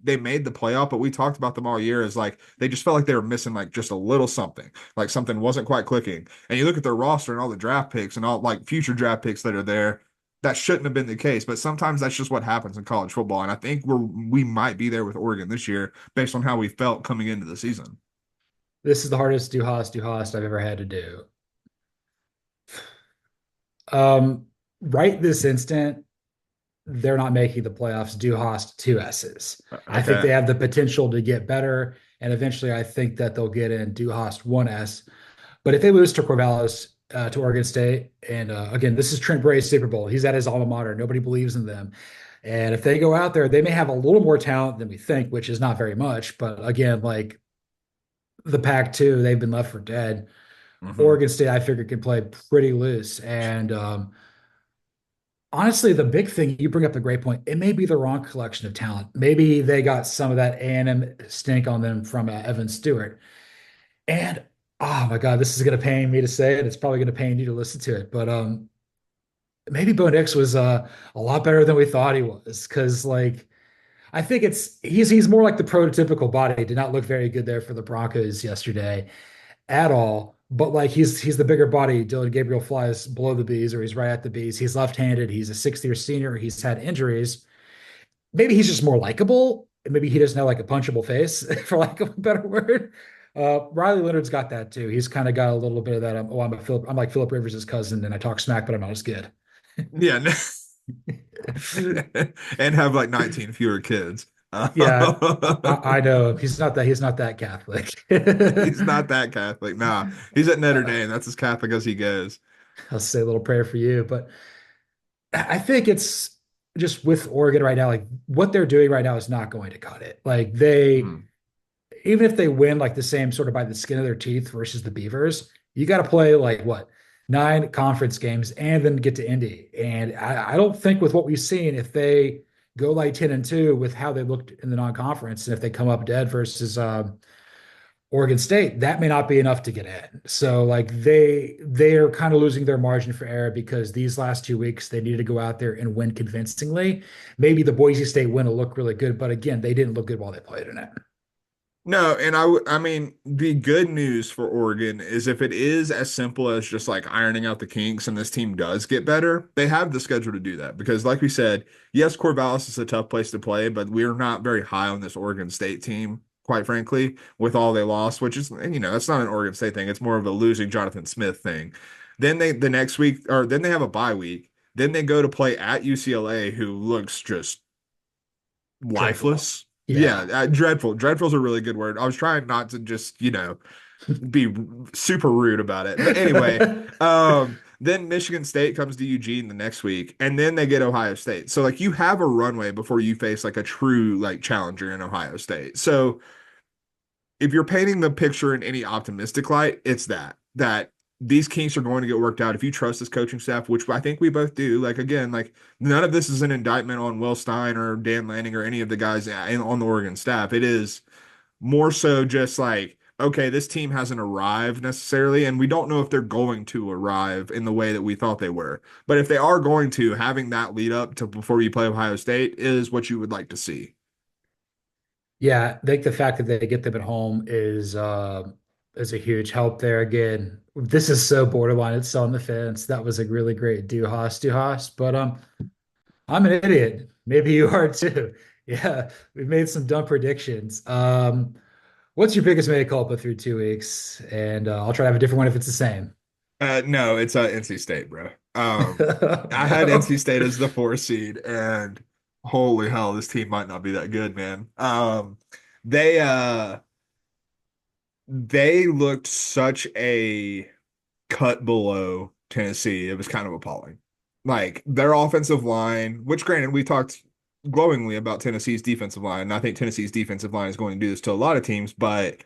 S2: they made the playoff, but we talked about them all year as like they just felt like they were missing like just a little something, like something wasn't quite clicking. And you look at their roster and all the draft picks and all like future draft picks that are there, that shouldn't have been the case. But sometimes that's just what happens in college football. And I think we might be there with Oregon this year based on how we felt coming into the season.
S1: This is the hardest du hast I've ever had to do. Right this instant, they're not making the playoffs. Du hast two S's. I think they
S2: Okay.
S1: have the potential to get better, and eventually, I think that they'll get in Du hast one S. But if they lose to Corvallis, to Oregon State, and again, this is Trent Bray's Super Bowl. He's at his alma mater. Nobody believes in them. And if they go out there, they may have a little more talent than we think, which is not very much. But again, like the Pac-2, they've been left for dead.
S2: Hmm.
S1: Oregon State, I figure, can play pretty loose. And honestly, the big thing you bring up a great point. It may be the wrong collection of talent. Maybe they got some of that A&M stink on them from Evan Stewart. And oh my God, this is going to pain me to say it. It's probably going to pain you to listen to it. But maybe Bo Nix was a lot better than we thought he was. Because like I think he's more like the prototypical body. Did not look very good there for the Broncos yesterday at all. But like he's the bigger body. Dylan Gabriel flies below the bees, or he's right at the bees. He's left-handed. He's a sixth-year senior. He's had injuries. Maybe he's just more likable. Maybe he doesn't have like a punchable face, for lack of a better word. Riley Leonard's got that too. He's kind of got a little bit of that. I'm like Philip Rivers' cousin, and I talk smack, but I'm not as good.
S2: Yeah. And have like 19 fewer kids.
S1: Yeah, I know he's not that Catholic.
S2: He's not that Catholic. Nah, he's at Notre
S1: Uh,
S2: Dame. That's as Catholic as he goes.
S1: I'll say a little prayer for you, but I think it's just with Oregon right now, like what they're doing right now is not going to cut it. Like
S2: Mhm.
S1: even if they win like the same sort of by the skin of their teeth versus the Beavers, you got to play like what, 9 conference games and then get to Indy. And I don't think with what we've seen, if they go like 10-2 with how they looked in the non-conference, and if they come up dead versus Oregon State, that may not be enough to get in. So like they are kind of losing their margin for error because these last 2 weeks they needed to go out there and win convincingly. Maybe the Boise State win will look really good, but again, they didn't look good while they played in it.
S2: No, and I mean, the good news for Oregon is if it is as simple as just like ironing out the kinks and this team does get better, they have the schedule to do that. Because like we said, yes, Corvallis is a tough place to play, but we're not very high on this Oregon State team, quite frankly, with all they lost, which is, that's not an Oregon State thing. It's more of a losing Jonathan Smith thing. The next week, or then they have a bye week. Then they go to play at UCLA, who looks just
S1: Dreadful.
S2: lifeless. Yeah,
S1: Yeah.
S2: dreadful. Dreadful's a really good word. I was trying not to just, be super rude about it. But anyway, then Michigan State comes to Eugene the next week, and then they get Ohio State. So like you have a runway before you face like a true like challenger in Ohio State. So if you're painting the picture in any optimistic light, it's that these kinks are going to get worked out. If you trust this coaching staff, which I think we both do, like again, like none of this is an indictment on Will Stein or Dan Lanning or any of the guys on the Oregon staff. It is more so just like, okay, this team hasn't arrived necessarily, and we don't know if they're going to arrive in the way that we thought they were. But if they are going to, having that lead up to before you play Ohio State is what you would like to see.
S1: Yeah, I think the fact that they get them at home is a huge help there. Again, this is so borderline. It's on the fence. That was a really great Duhas, but I'm an idiot. Maybe you are too. Yeah, we've made some dumb predictions. What's your biggest mea culpa through 2 weeks? And I'll try to have a different one if it's the same.
S2: No, it's NC State, bro. I had NC
S1: No.
S2: State as the 4 seed, and holy hell, this team might not be that good, man. They uh they looked such a cut below Tennessee. It was kind of appalling. Like their offensive line, which granted we talked glowingly about Tennessee's defensive line, and I think Tennessee's defensive line is going to do this to a lot of teams, but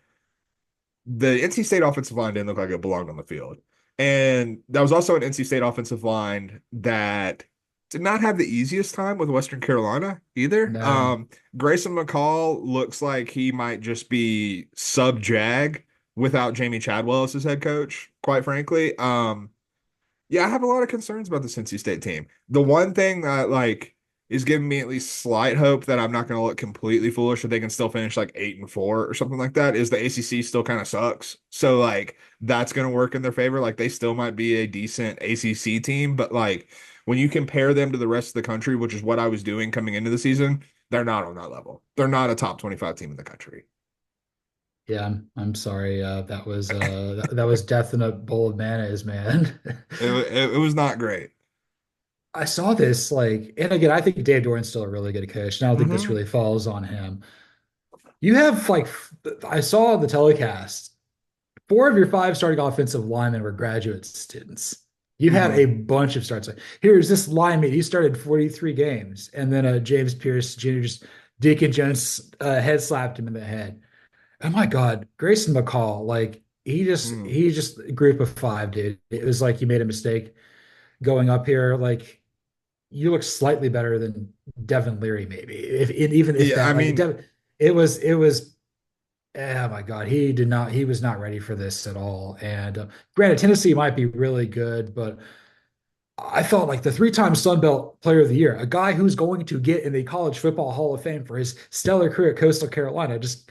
S2: the NC State offensive line didn't look like it belonged on the field. And that was also an NC State offensive line that did not have the easiest time with Western Carolina either.
S1: No.
S2: Grayson McCall looks like he might just be sub Jag without Jamie Chadwell as his head coach, quite frankly. Yeah, I have a lot of concerns about the Cincy State team. The one thing that is giving me at least slight hope that I'm not going to look completely foolish that they can still finish like 8-4 or something like that is the ACC still kind of sucks. So that's going to work in their favor. Like they still might be a decent ACC team, but when you compare them to the rest of the country, which is what I was doing coming into the season, they're not on that level. They're not a top 25 team in the country.
S1: Yeah, I'm sorry. That was death in a bowl of mayonnaise, man.
S2: It was not great.
S1: I saw this and again, I think Dave Doran's still a really good coach, and I don't think this
S2: Hmm.
S1: really falls on him. You have I saw the telecast. Four of your five starting offensive linemen were graduate students. You had a
S2: Hmm.
S1: bunch of starts. Like, here's this lineman. He started 43 games, and then James Pierce Jr. just Deacon Jones head slapped him in the head. Oh my God, Grayson McCall,
S2: Hmm.
S1: he just a group of five, dude. It was like you made a mistake going up here. Like you look slightly better than Devin Leary, maybe. Even if
S2: Yeah, I
S1: that,
S2: mean,
S1: it was. Oh my God, he was not ready for this at all. And granted, Tennessee might be really good, but I felt like the three-time Sun Belt Player of the Year, a guy who's going to get in the College Football Hall of Fame for his stellar career at Coastal Carolina, just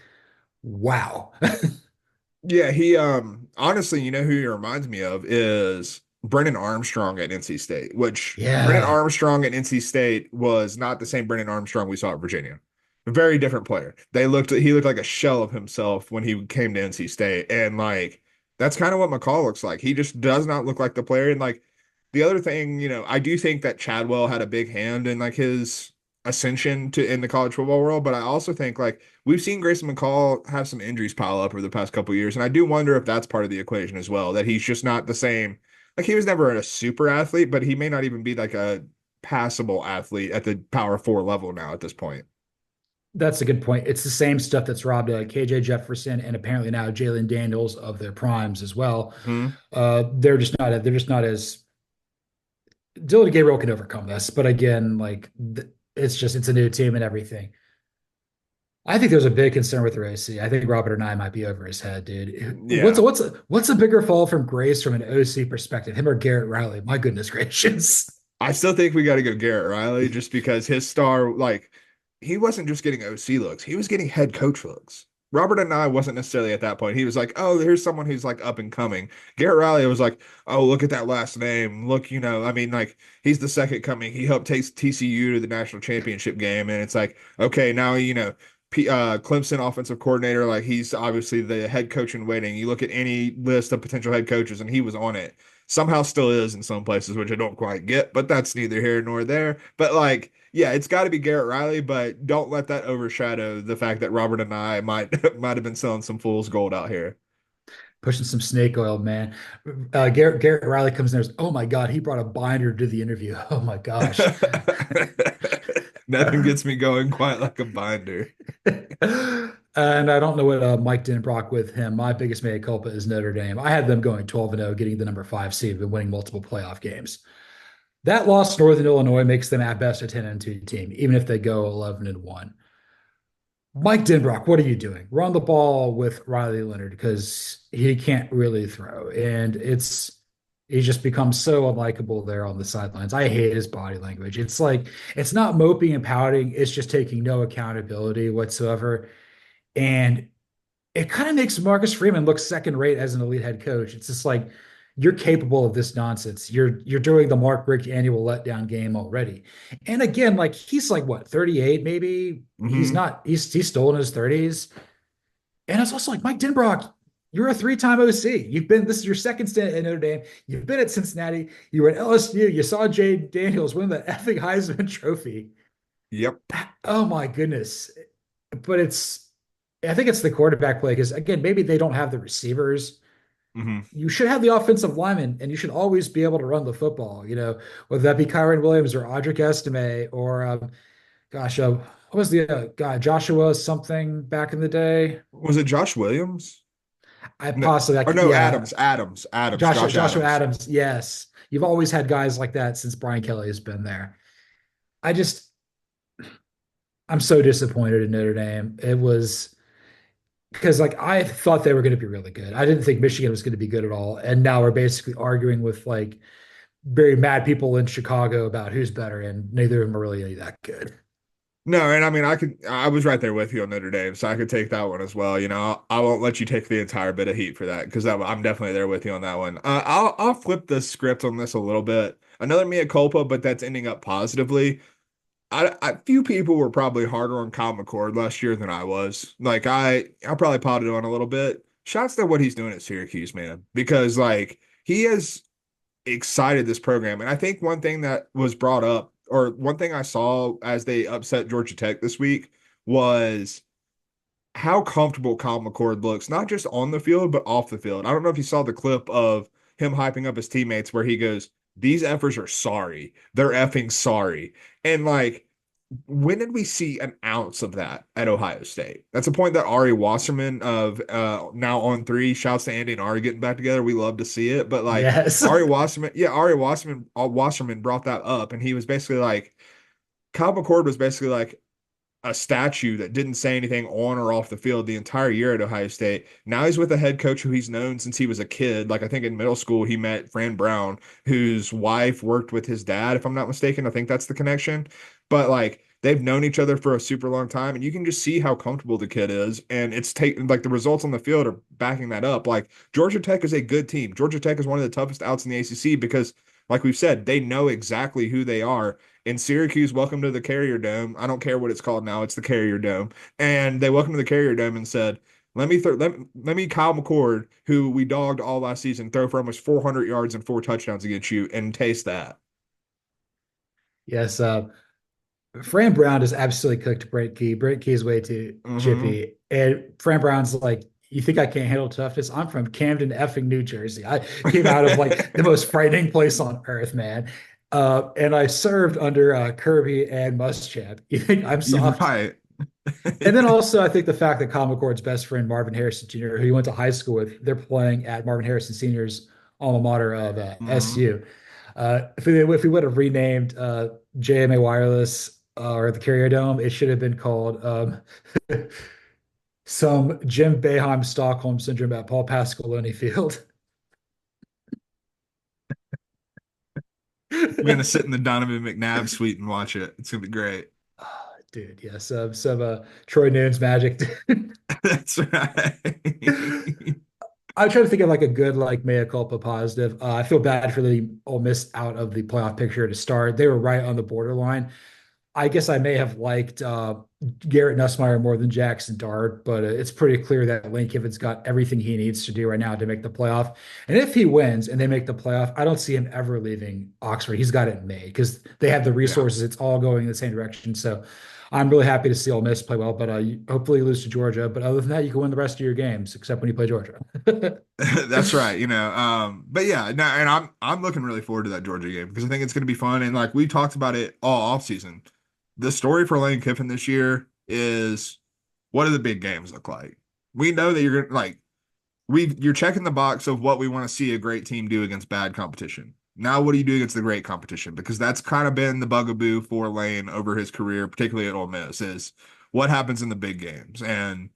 S1: wow.
S2: yeah, he honestly, you know who he reminds me of is Brennan Armstrong at NC State, which Brennan
S1: Yeah.
S2: Armstrong at NC State was not the same Brennan Armstrong we saw at Virginia. A very different player. He looked like a shell of himself when he came to NC State. And that's kind of what McCall looks like. He just does not look like the player. And the other thing, I do think that Chadwell had a big hand in his ascension to in the college football world, but I also think we've seen Grayson McCall have some injuries pile up over the past couple of years, and I do wonder if that's part of the equation as well, that he's just not the same. Like he was never a super athlete, but he may not even be like a passable athlete at the power four level now at this point.
S1: That's a good point. It's the same stuff that's robbed KJ Jefferson and apparently now Jalen Daniels of their primes as well.
S2: Hmm.
S1: They're just not as Dylan Gabriel can overcome this, but again, it's a new team and everything. I think there's a big concern with the OC. I think Robert and I might be over his head, dude.
S2: Yeah.
S1: What's a bigger fall from grace from an OC perspective, him or Garrett Riley? My goodness gracious.
S2: I still think we got to go Garrett Riley just because his star, he wasn't just getting OC looks, he was getting head coach looks. Robert and I wasn't necessarily at that point. He was like, oh, here's someone who's up and coming. Garrett Riley was like, oh, look at that last name. Look, I mean, he's the second coming. He helped take TCU to the national championship game. And it's like, okay, now, Clemson offensive coordinator, he's obviously the head coach in waiting. You look at any list of potential head coaches, and he was on it. Somehow still is in some places, which I don't quite get, but that's neither here nor there. But yeah, it's got to be Garrett Riley, but don't let that overshadow the fact that Robert and I might might have been selling some fool's gold out here.
S1: Pushing some snake oil, man. Garrett Riley comes in there. Oh my God, he brought a binder to the interview. Oh my gosh.
S2: Nothing gets me going quite like a binder.
S1: And I don't know what Mike Denbrock with him. My biggest mea culpa is Notre Dame. I had them going 12-0, getting the number 5 seed, and winning multiple playoff games. That loss to Northern Illinois makes them at best a 10-2 team, even if they go 11-1. Mike Denbrock, what are you doing? Run the ball with Riley Leonard because he can't really throw. And he's just become so unlikable there on the sidelines. I hate his body language. It's not moping and pouting, it's just taking no accountability whatsoever. And it kind of makes Marcus Freeman look second rate as an elite head coach. It's just like you're capable of this nonsense. You're doing the Mark Richt annual letdown game already. And again, like he's like what, 38 maybe? He's
S2: Hmm.
S1: not, he's still in his 30s. And it's also like Mike Denbrock, you're a three-time OC. You've been this is your second stint at Notre Dame. You've been at Cincinnati. You were at LSU. You saw Jay Daniels win the effing Heisman Trophy.
S2: Yep.
S1: Oh my goodness. But I think it's the quarterback play because again, maybe they don't have the receivers.
S2: Hmm.
S1: You should have the offensive lineman, and you should always be able to run the football. Whether that be Kyron Williams or Audric Estime or gosh, what was the guy Joshua something back in the day?
S2: Was it Josh Williams?
S1: I
S2: No,
S1: possibly,
S2: or
S1: like,
S2: no,
S1: yeah,
S2: Adams, Josh
S1: Joshua
S2: Adams.
S1: Adams. Yes, you've always had guys like that since Brian Kelly has been there. I just, I'm so disappointed in Notre Dame. It was because like I thought they were going to be really good. I didn't think Michigan was going to be good at all, and now we're basically arguing with like very mad people in Chicago about who's better, and neither of them are really that good.
S2: No, and I mean, I was right there with you on Notre Dame, so I could take that one as well. I won't let you take the entire bit of heat for that because I'm definitely there with you on that one. I'll flip the script on this a little bit. Another mea culpa, but that's ending up positively. Few people were probably harder on Kyle McCord last year than I was. Like I probably potted on a little bit. Shouts to what he's doing at Syracuse, man, because like he has excited this program. And I think one thing that was brought up, or one thing I saw as they upset Georgia Tech this week, was how comfortable Kyle McCord looks, not just on the field, but off the field. I don't know if you saw the clip of him hyping up his teammates where he goes, "These effers are sorry. They're effing sorry." And like, when did we see an ounce of that at Ohio State? That's a point that Ari Wasserman of now on three, shouts to Andy and Ari getting back together. We love to see it. But like
S1: Yes.
S2: Ari Wasserman brought that up, and he was basically like, Kyle McCord was basically like a statue that didn't say anything on or off the field the entire year at Ohio State. Now he's with a head coach who he's known since he was a kid. Like I think in middle school he met Fran Brown, whose wife worked with his dad, if I'm not mistaken. I think that's the connection. But like they've known each other for a super long time, and you can just see how comfortable the kid is. And it's taken like the results on the field are backing that up. Like Georgia Tech is a good team. Georgia Tech is one of the toughest outs in the ACC because, like we've said, they know exactly who they are. In Syracuse, welcome to the Carrier Dome. I don't care what it's called now; it's the Carrier Dome. And they welcomed to the Carrier Dome and said, let me Kyle McCord, who we dogged all last season, throw for almost 400 yards and 4 touchdowns against you, and taste that."
S1: Yes. Fran Brown just absolutely cooked Brent Key. Brent Key is way too
S2: Hmm.
S1: chippy. And Fran Brown's like, you think I can't handle toughness? I'm from Camden, effing New Jersey. I came out of like the most frightening place on earth, man. And I served under Kirby and Muschamp. You think I'm
S2: You're
S1: soft?
S2: right.
S1: And then also, I think the fact that Kyle McCord's best friend Marvin Harrison Jr., who he went to high school with, they're playing at Marvin Harrison Sr.'s alma mater of
S2: Hmm.
S1: SU. If we would have renamed JMA Wireless or the Carrier Dome, it should have been called some Jim Boeheim Stockholm syndrome at Paul Pasqualoni Field.
S2: We're gonna sit in the Donovan McNabb suite and watch it. It's gonna be great.
S1: Oh, dude, yeah, some Troy Nunes magic.
S2: That's right.
S1: I try to think of like a good like mea culpa positive. I feel bad for the Ole Miss out of the playoff picture to start. They were right on the borderline. I guess I may have liked Garrett Nussmeier more than Jackson Dart, but it's pretty clear that Lane Kiffin's got everything he needs to do right now to make the playoff. And if he wins and they make the playoff, I don't see him ever leaving Oxford. He's got it made because they have the
S2: Yeah.
S1: resources. It's all going in the same direction. So I'm really happy to see Ole Miss play well, but hopefully you lose to Georgia. But other than that, you can win the rest of your games, except when you play Georgia.
S2: That's right, but yeah, no, and I'm looking really forward to that Georgia game because I think it's going to be fun. And like we talked about it all offseason, the story for Lane Kiffin this year is what do the big games look like? We know that you're gonna like you're checking the box of what we want to see a great team do against bad competition. Now, what do you do against the great competition? Because that's kind of been the bugaboo for Lane over his career, particularly at Ole Miss, is what happens in the big games. And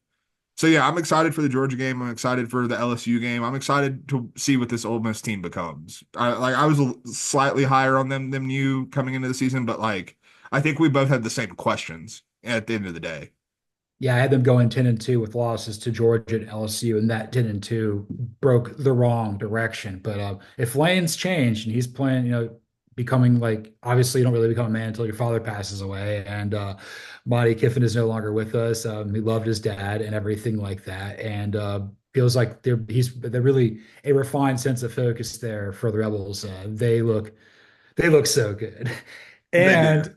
S2: so yeah, I'm excited for the Georgia game. I'm excited for the LSU game. I'm excited to see what this Ole Miss team becomes. I was slightly higher on them than you coming into the season, but like I think we both had the same questions at the end of the day.
S1: Yeah, I had them going 10-2 with losses to Georgia and LSU, and that 10-2 broke the wrong direction. But if Lane's changed and he's playing, becoming like obviously you don't really become a man until your father passes away, and Monty Kiffin is no longer with us. He loved his dad and everything like that, and feels like they're really a refined sense of focus there for the Rebels. They look so good,
S2: They
S1: and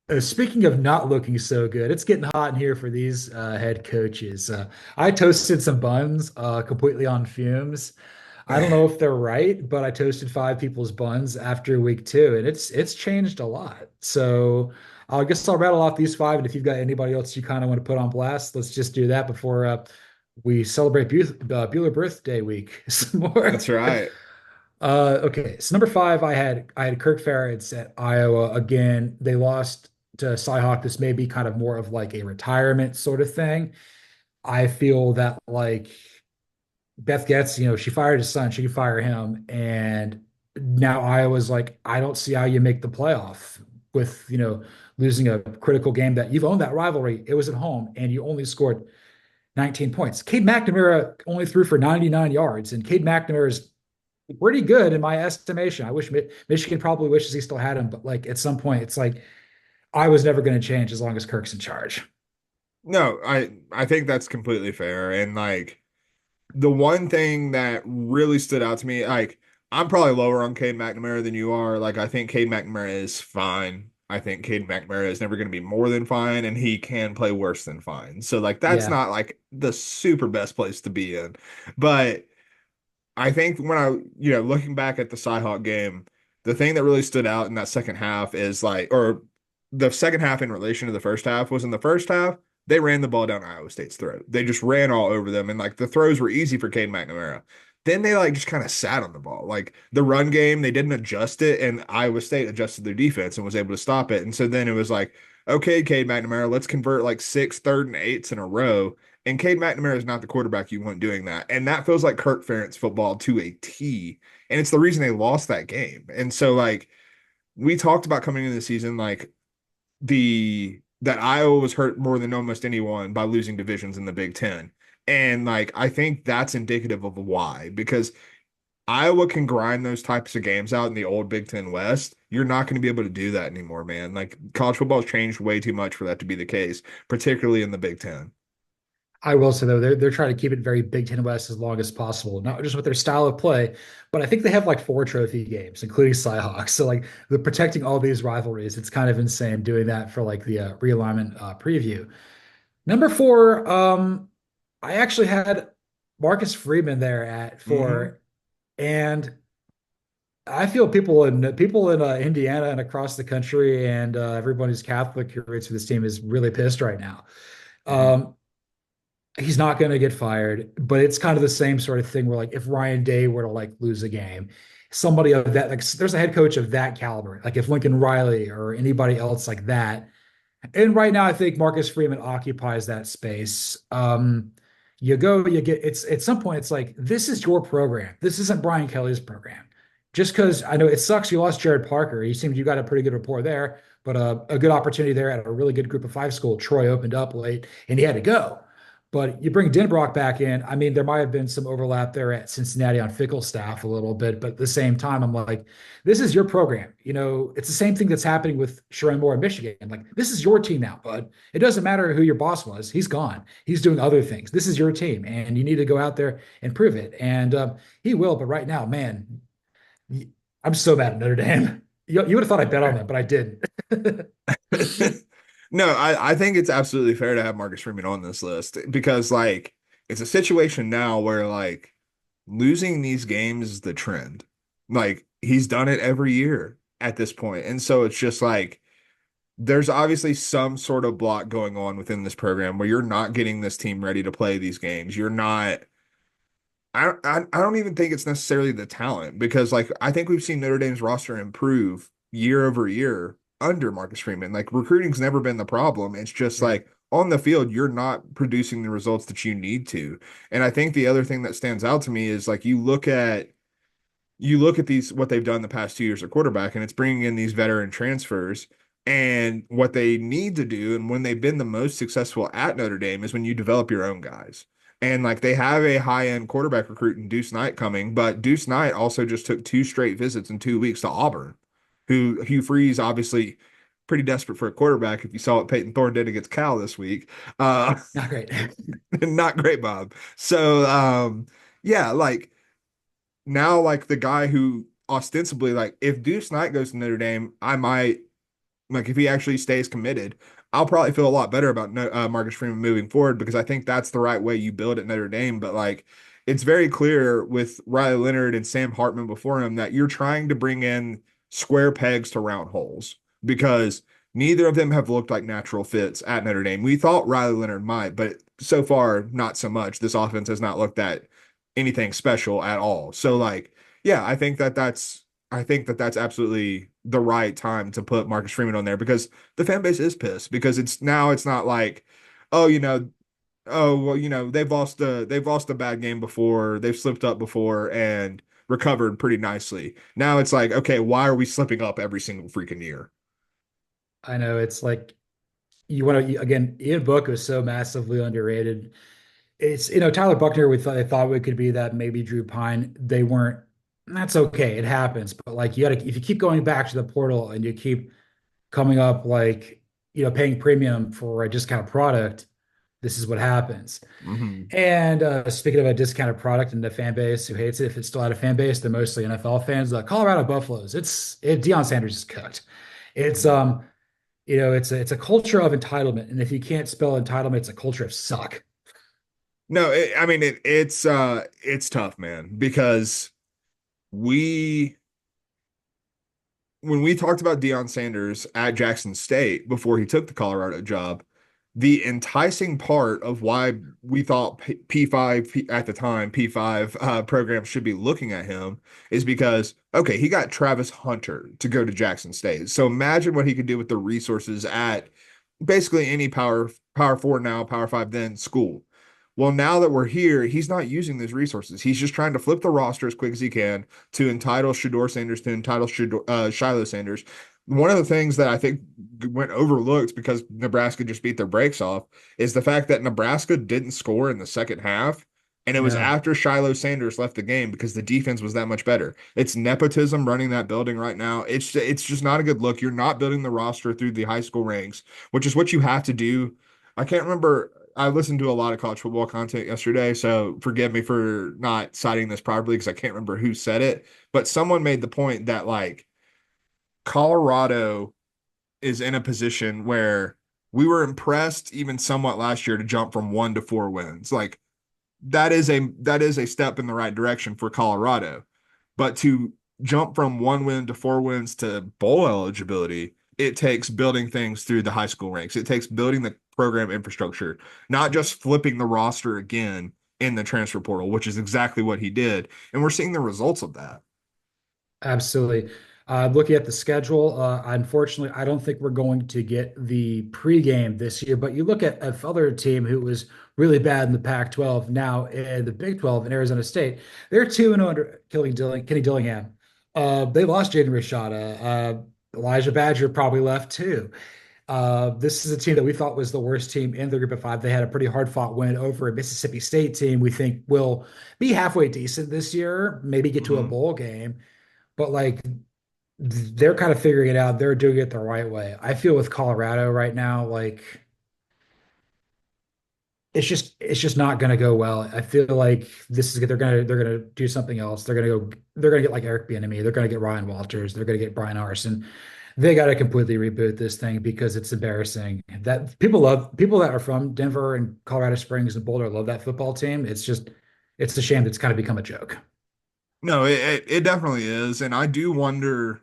S2: do.
S1: speaking of not looking so good, it's getting hot in here for these head coaches. I toasted some buns completely on fumes. I don't know if they're right, but I toasted five people's buns after week two, and it's changed a lot. So I guess I'll rattle off these five, and if you've got anybody else you kind of want to put on blast, let's just do that before we celebrate Buhler birthday week some more.
S2: That's right.
S1: Okay, so number five, I had Kirk Ferentz at Iowa again. They lost to Cyhawk. This may be kind of more of like a retirement sort of thing. I feel that like Beth Getz, she fired his son, she could fire him, and now Iowa's like, I don't see how you make the playoff with losing a critical game that you've owned that rivalry. It was at home, and you only scored 19 points. Cade McNamara only threw for 99 yards, and Cade McNamara is pretty good in my estimation. I wish Michigan probably wishes he still had him, but like at some point, it's like I was never going to change as long as Kirk's in charge.
S2: No, I think that's completely fair. And like the one thing that really stood out to me, like I'm probably lower on Cade McNamara than you are. Like I think Cade McNamara is fine. I think Cade McNamara is never going to be more than fine, and he can play worse than fine. So like that's
S1: Yeah,
S2: not like the super best place to be in. But I think when looking back at the Cyhawk game, the thing that really stood out in that second half is like, or the second half in relation to the first half was in the first half, they ran the ball down Iowa State's throat. They just ran all over them, and like the throws were easy for Cade McNamara. Then they like just kind of sat on the ball. Like the run game, they didn't adjust it, and Iowa State adjusted their defense and was able to stop it. And so then it was like, okay, Cade McNamara, let's convert like six third and eights in a row. And Cade McNamara is not the quarterback you want doing that. And that feels like Kirk Ferentz football to a T. And it's the reason they lost that game. And so like we talked about coming into the season, like the that Iowa was hurt more than almost anyone by losing divisions in the Big Ten. And like I think that's indicative of why, because Iowa can grind those types of games out in the old Big Ten West. You're not going to be able to do that anymore, man. Like college football has changed way too much for that to be the case, particularly in the Big Ten.
S1: I will say though they're trying to keep it very Big Ten West as long as possible, not just with their style of play, but I think they have like four trophy games, including Cyhawks. So like they're protecting all these rivalries. It's kind of insane doing that for like the realignment preview. Number four, I actually had Marcus Freeman there at
S2: Hmm.
S1: four, and I feel people in Indiana and across the country and everyone who's Catholic who roots for this team is really pissed right now. Um, he's not going to get fired, but it's kind of the same sort of thing where like if Ryan Day were to like lose a game, somebody of that like there's a head coach of that caliber, like if Lincoln Riley or anybody else like that, and right now, I think Marcus Freeman occupies that space. You get it's at some point, it's like, this is your program. This isn't Brian Kelly's program. Just because I know it sucks you lost Jared Parker. He seemed you got a pretty good rapport there, but a good opportunity there at a really good group of five school. Troy opened up late and he had to go. But you bring Denbrock back in. I mean, there might have been some overlap there at Cincinnati on Fickle staff a little bit, but at the same time, I'm like, this is your program. It's the same thing that's happening with Sharon Moore in Michigan. Like, this is your team now, bud. It doesn't matter who your boss was. He's gone. He's doing other things. This is your team, and you need to go out there and prove it. And he will. But right now, man, I'm so mad at Notre Dame. You would have thought I bet on them, but I didn't.
S2: No, I think it's absolutely fair to have Marcus Freeman on this list because like it's a situation now where like losing these games is the trend. Like he's done it every year at this point. And so it's just like there's obviously some sort of block going on within this program where you're not getting this team ready to play these games. You're not I don't even think it's necessarily the talent because like I think we've seen Notre Dame's roster improve year over year under Marcus Freeman. Like recruiting's never been the problem. It's just
S1: Right.
S2: like on the field, you're not producing the results that you need to. And I think the other thing that stands out to me is like you look at these what they've done the past 2 years at quarterback, and it's bringing in these veteran transfers. And what they need to do, and when they've been the most successful at Notre Dame, is when you develop your own guys. And like they have a high-end quarterback recruit in Deuce Knight coming, but Deuce Knight also just took 2 straight visits in 2 weeks to Auburn, who Hugh Freeze obviously pretty desperate for a quarterback. If you saw what Peyton Thorne did against Cal this week,
S1: Not great.
S2: not great, Bob. So yeah, like now, like the guy who ostensibly, like if Deuce Knight goes to Notre Dame, I might like if he actually stays committed, I'll probably feel a lot better about Marcus Freeman moving forward because I think that's the right way you build at Notre Dame. But like, it's very clear with Riley Leonard and Sam Hartman before him that you're trying to bring in square pegs to round holes because neither of them have looked like natural fits at Notre Dame. We thought Riley Leonard might, but so far, not so much. This offense has not looked at anything special at all. So like, yeah, I think that that's absolutely the right time to put Marcus Freeman on there because the fan base is pissed because it's not like, oh, oh, well, they've lost a bad game before, they've slipped up before and recovered pretty nicely. Now it's like, okay, why are we slipping up every single freaking year?
S1: I know it's like you want to again. Ian Book was so massively underrated. It's Tyler Buckner. We thought they thought we could be that. Maybe Drew Pine. They weren't. That's okay. It happens. But like you got to if you keep going back to the portal and you keep coming up like paying premium for a discount product, this is what happens.
S2: Hmm.
S1: And speaking of a discounted product and the fan base who hates it, if it's still out of fan base, they're mostly NFL fans. The Colorado Buffaloes. Deion Sanders is cooked. It's it's a culture of entitlement, and if you can't spell entitlement, it's a culture of suck.
S2: No, I mean it's tough, man, because we when we talked about Deion Sanders at Jackson State before he took the Colorado job, the enticing part of why we thought P5 at the time, P5 programs should be looking at him is because, okay, he got Travis Hunter to go to Jackson State. So imagine what he could do with the resources at basically any power four now, power five then school. Well, now that we're here, he's not using those resources. He's just trying to flip the roster as quick as he can to entitle Shador Sanders, to entitle Shiloh Sanders. One of the things that I think went overlooked because Nebraska just beat their brakes off is the fact that Nebraska didn't score in the second half. And it was
S1: No,
S2: after Shiloh Sanders left the game because the defense was that much better. It's nepotism running that building right now. It's just not a good look. You're not building the roster through the high school ranks, which is what you have to do. I can't remember. I listened to a lot of college football content yesterday, so forgive me for not citing this properly because I can't remember who said it, but someone made the point that like Colorado is in a position where we were impressed even somewhat last year to jump from 1 to 4 wins. Like that is a step in the right direction for Colorado. But to jump from 1 win to 4 wins to bowl eligibility, it takes building things through the high school ranks. It takes building the program infrastructure, not just flipping the roster again in the transfer portal, which is exactly what he did. And we're seeing the results of that.
S1: absolutely. Looking at the schedule, unfortunately, I don't think we're going to get the pregame this year. But you look at a other team who was really bad in the Pac-12, now in the Big 12 in Arizona State. They're 2-0 under Kenny Dillingham. They lost Jaden Rashada. Elijah Badger probably left too. This is a team that we thought was the worst team in the group of five. They had a pretty hard fought win over a Mississippi State team we think will be halfway decent this year, maybe get to a
S2: Mhm.
S1: bowl game. But like they're kind of figuring it out. They're doing it the right way. I feel with Colorado right now, like it's just not going to go well. I feel like this is they're gonna do something else. They're gonna get like Eric Bieniemy. They're gonna get Ryan Walters. They're gonna get Brian Arson. They got to completely reboot this thing because it's embarrassing. That people that are from Denver and Colorado Springs and Boulder love that football team. It's a shame that's kind of become a joke.
S2: No, it definitely is. And I do wonder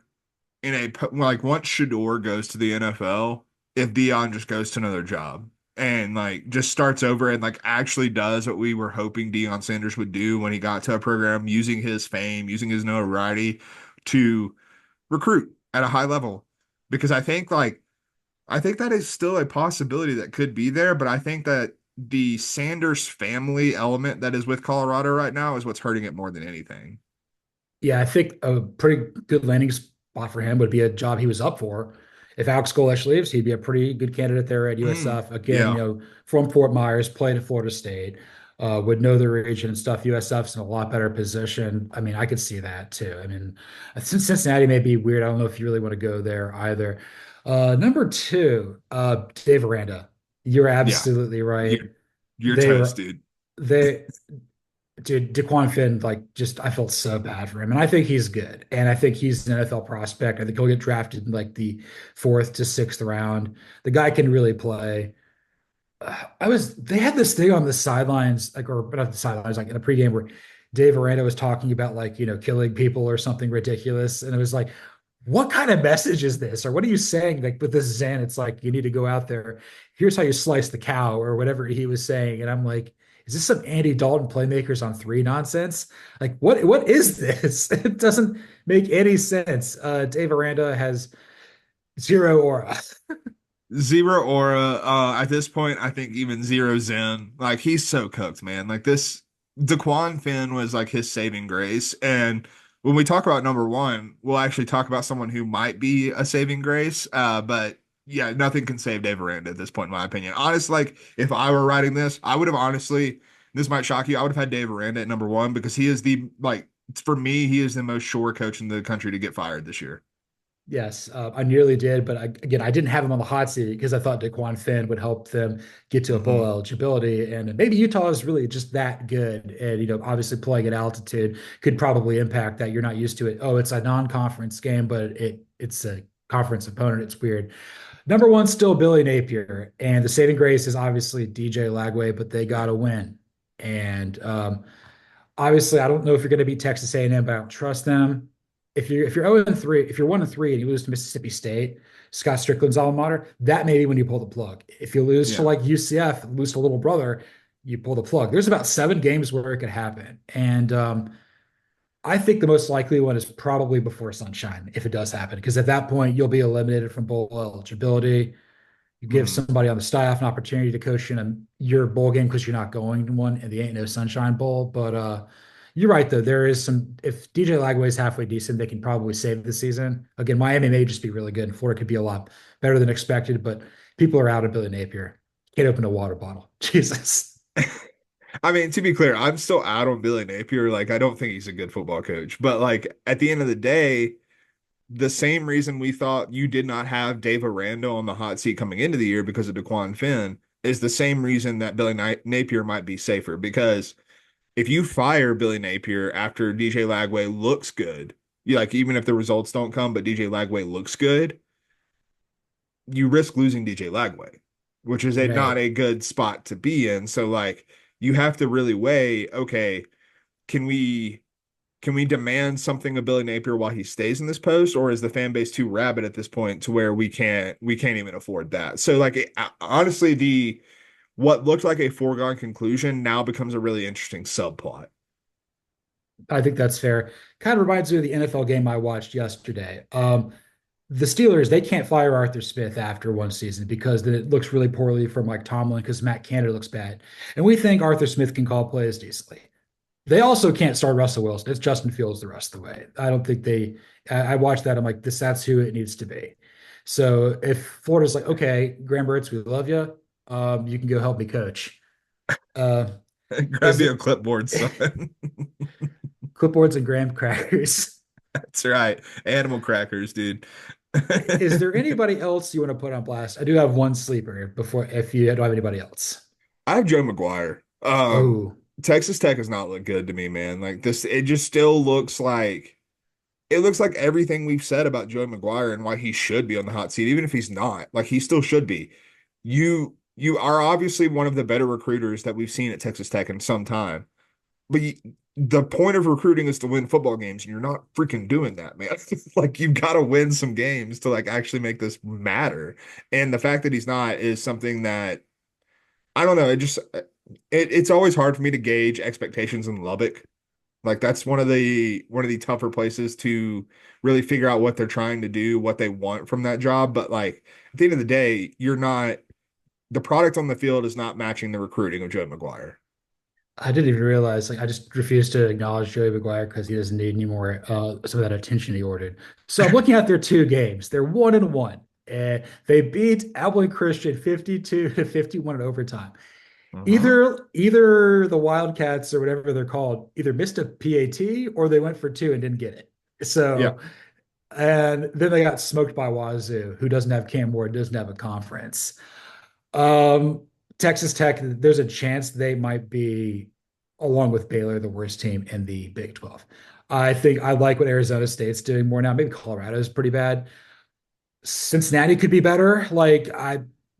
S2: like once Shador goes to the NFL, if Dion just goes to another job and like just starts over and like actually does what we were hoping Deion Sanders would do when he got to a program using his fame, using his notoriety to recruit at a high level. Because I think that is still a possibility that could be there, but I think that the Sanders family element that is with Colorado right now is what's hurting it more than anything.
S1: Yeah, I think a pretty good landing spot for him would be a job he was up for if Alex Golesh leaves, he'd be a pretty good candidate there at USF. Again,
S2: Yeah.
S1: from Fort Myers, played at Florida State, would know the region and stuff. USF's in a lot better position. I mean, I could see that too. I mean, since Cincinnati may be weird, I don't know if you really want to go there either. Number two, Dave Aranda. You're
S2: Yeah.
S1: absolutely right.
S2: You're
S1: They
S2: toast,
S1: were
S2: dude.
S1: they Dude, DeQuan Finn, I felt so bad for him. And I think he's good. And I think he's an NFL prospect. I think he'll get drafted in like the fourth to sixth round. The guy can really play. They had this thing on the sidelines, like, or not the sidelines, like in a pregame where Dave Aranda was talking about like, killing people or something ridiculous. And it was like, what kind of message is this? Or what are you saying? Like with this Zen, it's like, you need to go out there. Here's how you slice the cow or whatever he was saying. And I'm like, is this some Andy Dalton playmakers on three nonsense? Like, what is this? It doesn't make any sense. Dave Aranda has zero aura.
S2: Zero aura. At this point, I think even zero zen. Like he's so cooked, man. Like this, Daquan Finn was like his saving grace. And when we talk about number one, we'll actually talk about someone who might be a saving grace. But yeah, nothing can save Dave Aranda at this point, in my opinion. Honestly, like if I were writing this, I would have honestly. This might shock you. I would have had Dave Aranda at number one because he is the like for me, he is the most sure coach in the country to get fired this year.
S1: Yes, I nearly did, but again, I didn't have him on the hot seat because I thought DeQuan Finn would help them get to a bowl
S2: Hmm.
S1: eligibility, and maybe Utah is really just that good, and obviously playing at altitude could probably impact that. You're not used to it. Oh, it's a non-conference game, but it's a conference opponent. It's weird. Number one, still Billy Napier, and the saving grace is obviously DJ Lagway, but they got
S2: Yeah.
S1: to win, and obviously, I don't know if you're going to beat Texas A&M, but I don't trust them. If you're 0 and 3, if you're 1 and 3 and you lose to Mississippi State, Scott Strickland's alma mater, that may be when you pull the plug. If you lose to
S2: Yeah.
S1: like UCF, lose to little brother, you pull the plug. There's about 7 games where it could happen, and I think the most likely one is probably before Sunshine, if it does happen, because at that point you'll be eliminated from bowl eligibility. You give
S2: Hmm.
S1: somebody on the staff an opportunity to coach in your bowl game because you're not going to one, and the ain't no Sunshine Bowl. But you're right though. There is some. If DJ Lagway is halfway decent, they can probably save the season. Again, Miami may just be really good, and Florida could be a lot better than expected. But people are out of Billy Napier. Can't open a water bottle. Jesus.
S2: I mean, to be clear, I'm still out on Billy Napier. Like, I don't think he's a good football coach. But like at the end of the day, the same reason we thought you did not have Dave Aranda on the hot seat coming into the year because of DeQuan Finn is the same reason that Billy Napier might be safer. Because if you fire Billy Napier after DJ Lagway looks good, you like even if the results don't come, but DJ Lagway looks good, you risk losing DJ Lagway, which is
S1: You
S2: not
S1: may.
S2: a good spot to be in. So like you have to really weigh, okay, can we demand something of Billy Napier while he stays in this post, or is the fan base too rabid at this point to where we can't even afford that? So like honestly, the what looked like a foregone conclusion now becomes a really interesting subplot.
S1: I think that's fair. Kind of reminds me of the NFL game I watched yesterday. The Steelers, they can't fire Arthur Smith after one season because then it looks really poorly from Mike Tomlin because Matt Canada looks bad. And we think Arthur Smith can call plays decently. They also can't start Russell Wilson. It's Justin Fields the rest of the way. I don't think I watched that. I'm like, that's who it needs to be. So if Florida's like, okay, Graham Burts, we love you. You can go help me coach. Uh,
S2: Grab
S1: is
S2: you a
S1: there
S2: clipboard, son.
S1: clipboards and graham crackers?
S2: That's right. Animal crackers, dude.
S1: Is there anybody else you want to put on blast? I do have one sleeper before if you don't have anybody else.
S2: I have Joe McGuire.
S1: Oh,
S2: Texas Tech has not looked good to me, man. Like this, it just still looks like everything we've said about Joe McGuire and why he should be on the hot seat, even if he's not. Like he still should be. You are obviously one of the better recruiters that we've seen at Texas Tech in some time. But the point of recruiting is to win football games, and you're not freaking doing that, man. Like you've got to win some games to like actually make this matter. And the fact that he's not is something that I don't know. It's always hard for me to gauge expectations in Lubbock. Like that's one of the tougher places to really figure out what they're trying to do, what they want from that job. But like at the end of the day, you're not the product on the field is not matching the recruiting of Joe McGuire.
S1: I didn't even realize. Like, I just refuse to acknowledge Joey McGuire because he doesn't need any more some of that attention he ordered. So I'm looking at their 2 games. They're 1-1. And they beat Abilene Christian 52-51 in overtime.
S2: Uh-huh.
S1: Either the Wildcats or whatever they're called either missed a PAT or they went for two and didn't get it.
S2: Yeah.
S1: So, and then they got smoked by Wazoo, who doesn't have Cam Ward, doesn't have a conference. Um, Texas Tech, there's a chance they might be, along with Baylor, the worst team in the Big 12. I think I like what Arizona State's doing more now. Maybe Colorado is pretty bad. Cincinnati could be better.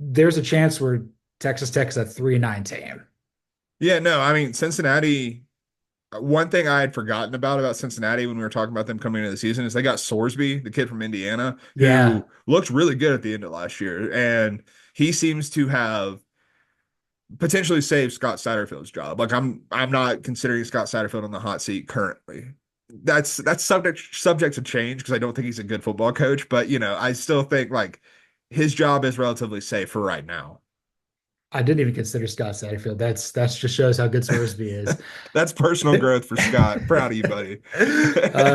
S1: There's a chance where Texas Tech is a 3-9 team.
S2: Yeah, no, I mean Cincinnati. One thing I had forgotten about Cincinnati when we were talking about them coming into the season is they got Sorsby, the kid from Indiana,
S1: Yeah,
S2: who looked really good at the end of last year, and he seems to have potentially saved Scott Satterfield's job. Like I'm not considering Scott Satterfield on the hot seat currently. That's subject to change because I don't think he's a good football coach, but I still think like his job is relatively safe for right now.
S1: I didn't even consider Scott Satterfield. That's just shows how good Sorsby is.
S2: That's personal growth for Scott. Proud of you, buddy.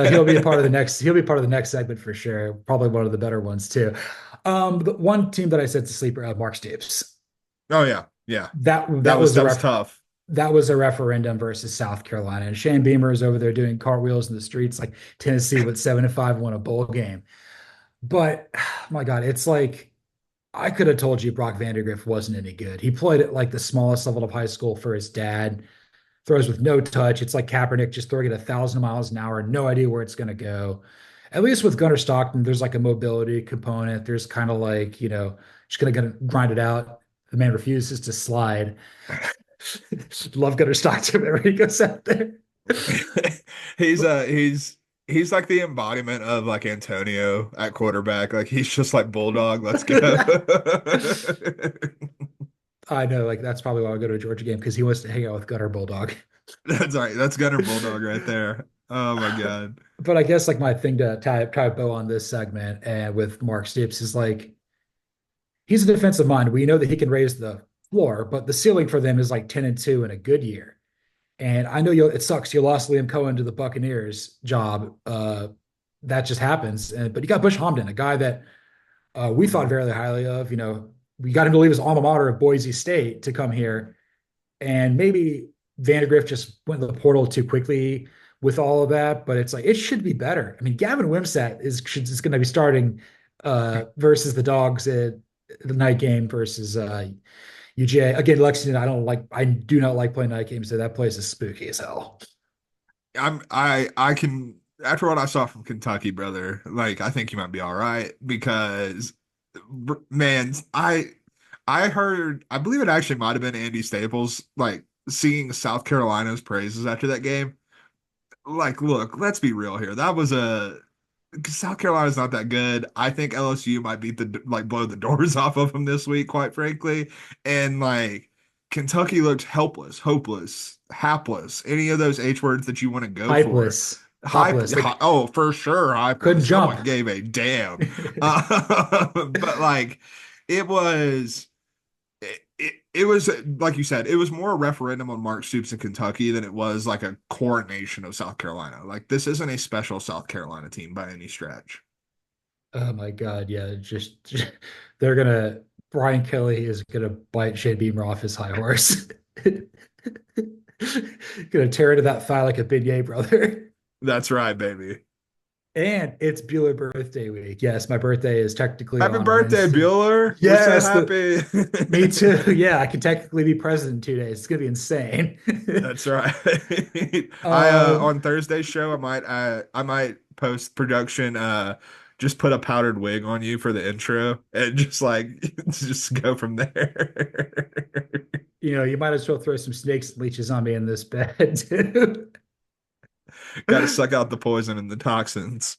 S1: He'll be a part of the next. He'll be part of the next segment for sure. Probably one of the better ones too. The one team that I said to sleeper, Mark Stoops.
S2: Oh yeah, yeah.
S1: That
S2: That
S1: that
S2: was
S1: was a
S2: that was tough.
S1: that was a referendum versus South Carolina, and Shane Beamer is over there doing cartwheels in the streets like Tennessee with 7-5 won a bowl game. But my God, it's like I could have told you Brock Vandegrift wasn't any good. He played at like the smallest level of high school for his dad. Throws with no touch. It's like Kaepernick just throwing it 1,000 miles an hour, no idea where it's going to go. At least with Gunnar Stockton, there's like a mobility component. There's kind of like, just going to grind it out. The man refuses to slide. Love Gunnar Stockton whenever he goes out there.
S2: He's like the embodiment of like Antonio at quarterback. Like he's just like bulldog. Let's go.
S1: I know, like that's probably why I go to a Georgia game because he wants to hang out with Gunnar Bulldog.
S2: That's right. That's Gunner Bulldog right there. Oh my God.
S1: But I guess like my thing to tie a bow on this segment and with Mark Stoops is like he's a defensive mind. We know that he can raise the floor, but the ceiling for them is like 10-2 in a good year. And I know it sucks. You lost Liam Cohen to the Buccaneers job. That just happens. But you got Bush Hamdan, a guy that we thought very highly of. We got him to leave his alma mater of Boise State to come here. And maybe Vandegrift just went to the portal too quickly with all of that. But it's like, it should be better. I mean, Gavin Wimsatt is going to be starting versus the Dogs at the night game versus UGA. Again, Lexington, I do not like playing night games, so that place is spooky as hell.
S2: I can after what I saw from Kentucky, brother, like I think you might be all right because man, I heard I believe it actually might have been Andy Staples like singing South Carolina's praises after that game. Like, look, let's be real here. That was a South Carolina's not that good. I think LSU might beat the like blow the doors off of them this week, quite frankly. And like Kentucky looked helpless, hopeless, hapless, any of those H words that you want to go for.
S1: Hypeless,
S2: Hype,
S1: hopless. Like
S2: oh, for sure,
S1: couldn't
S2: hypeless. No
S1: jump.
S2: one gave a damn. But like, it was it was like you said, it was more a referendum on Mark Stoops in Kentucky than it was like a coronation of South Carolina. Like this isn't a special South Carolina team by any stretch.
S1: Oh my God, yeah. Just they're gonna Brian Kelly is gonna bite Shane Beamer off his high horse. Gonna tear into that thigh like a beignet, brother.
S2: That's right, baby.
S1: And it's Bueller birthday week. Yes, my birthday is technically
S2: Happy
S1: on
S2: birthday,
S1: Wednesday.
S2: Bueller. We're so
S1: Yes,
S2: happy.
S1: me too. Yeah, I can technically be president in 2 days. It's gonna be insane.
S2: That's right. I
S1: um,
S2: on Thursday's show I might post production just put a powdered wig on you for the intro and just like just go from there.
S1: you might as well throw some snakes and leeches on me in this bed too.
S2: Got to suck out the poison and the toxins.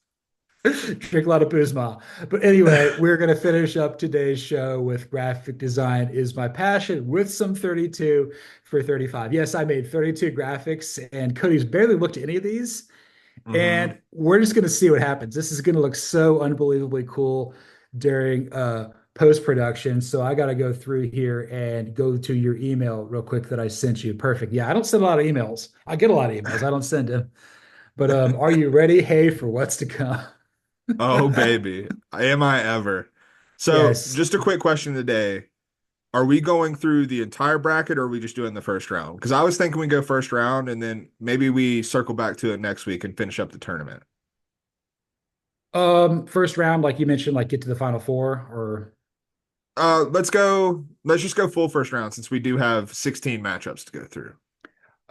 S1: Drink a lot of Buzma. But anyway, we're going to finish up today's show with graphic design is my passion with some 32 for 35. Yes, I made 32 graphics and Cody's barely looked at any of these.
S2: Hmm.
S1: And we're just going to see what happens. This is going to look so unbelievably cool during post-production. So I got to go through here and go to your email real quick that I sent you. Perfect. Yeah, I don't send a lot of emails. I get a lot of emails. I don't send them. But are you ready? Hey, for what's to come?
S2: Oh baby, am I ever? So,
S1: Yes.
S2: just a quick question today. Are we going through the entire bracket or are we just doing the first round? Because I was thinking we go first round and then maybe we circle back to it next week and finish up the tournament.
S1: First round, like you mentioned, like get to the final four or
S2: Let's just go full first round since we do have 16 matchups to go through.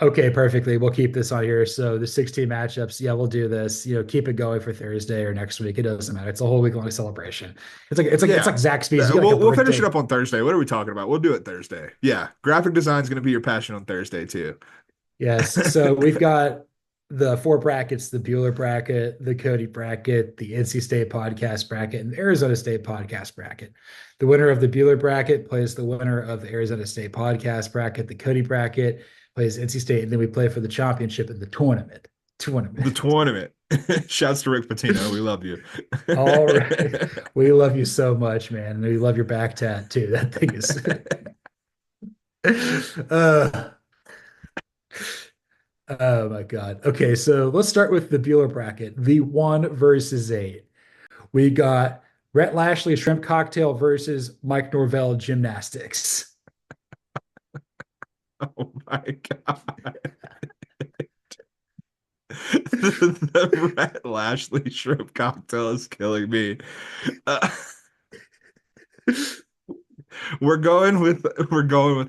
S1: okay, perfectly. We'll keep this on here. So the 16 matchups, yeah, we'll do this. Keep it going for Thursday or next week. It doesn't matter. It's a whole week long celebration. It's like
S2: Yeah.
S1: Zaxby's. You get like a
S2: We'll finish it
S1: birthday.
S2: up on Thursday. What are we talking about? We'll do it Thursday. Yeah. Graphic design is going to be your passion on Thursday too.
S1: Yes. So we've got the four brackets: the Bueller bracket, the Cody bracket, the NC State podcast bracket, and the Arizona State podcast bracket. The winner of the Bueller bracket plays the winner of the Arizona State podcast bracket. The Cody bracket plays NC State, and then we play for the championship in the tournament.
S2: The
S1: Tournament.
S2: tournament. Shouts to Rick Pitino. We love you.
S1: All right. We love you so much, man. We love your back tat too. That thing is uh oh my God. Okay, so let's start with the Bueller bracket, the 1 versus 8. We got Rhett Lashley shrimp cocktail versus Mike Norvell gymnastics.
S2: Oh my God. The Rhett Lashley shrimp cocktail is killing me. Uh, we're going with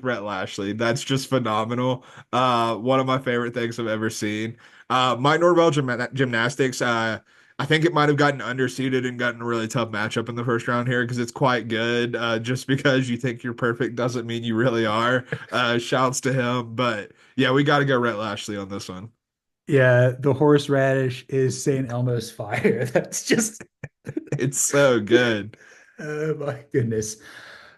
S2: Rhett Lashley. That's just phenomenal. One of my favorite things I've ever seen. Mike Norvell gymnastics. I think it might have gotten underseeded and gotten a really tough matchup in the first round here because it's quite good. Just because you think you're perfect doesn't mean you really are. Shouts to him, but yeah, we got to go Rhett Lashley on this one.
S1: Yeah, the horseradish is St. Elmo's fire. That's just,
S2: It's so good.
S1: oh my goodness.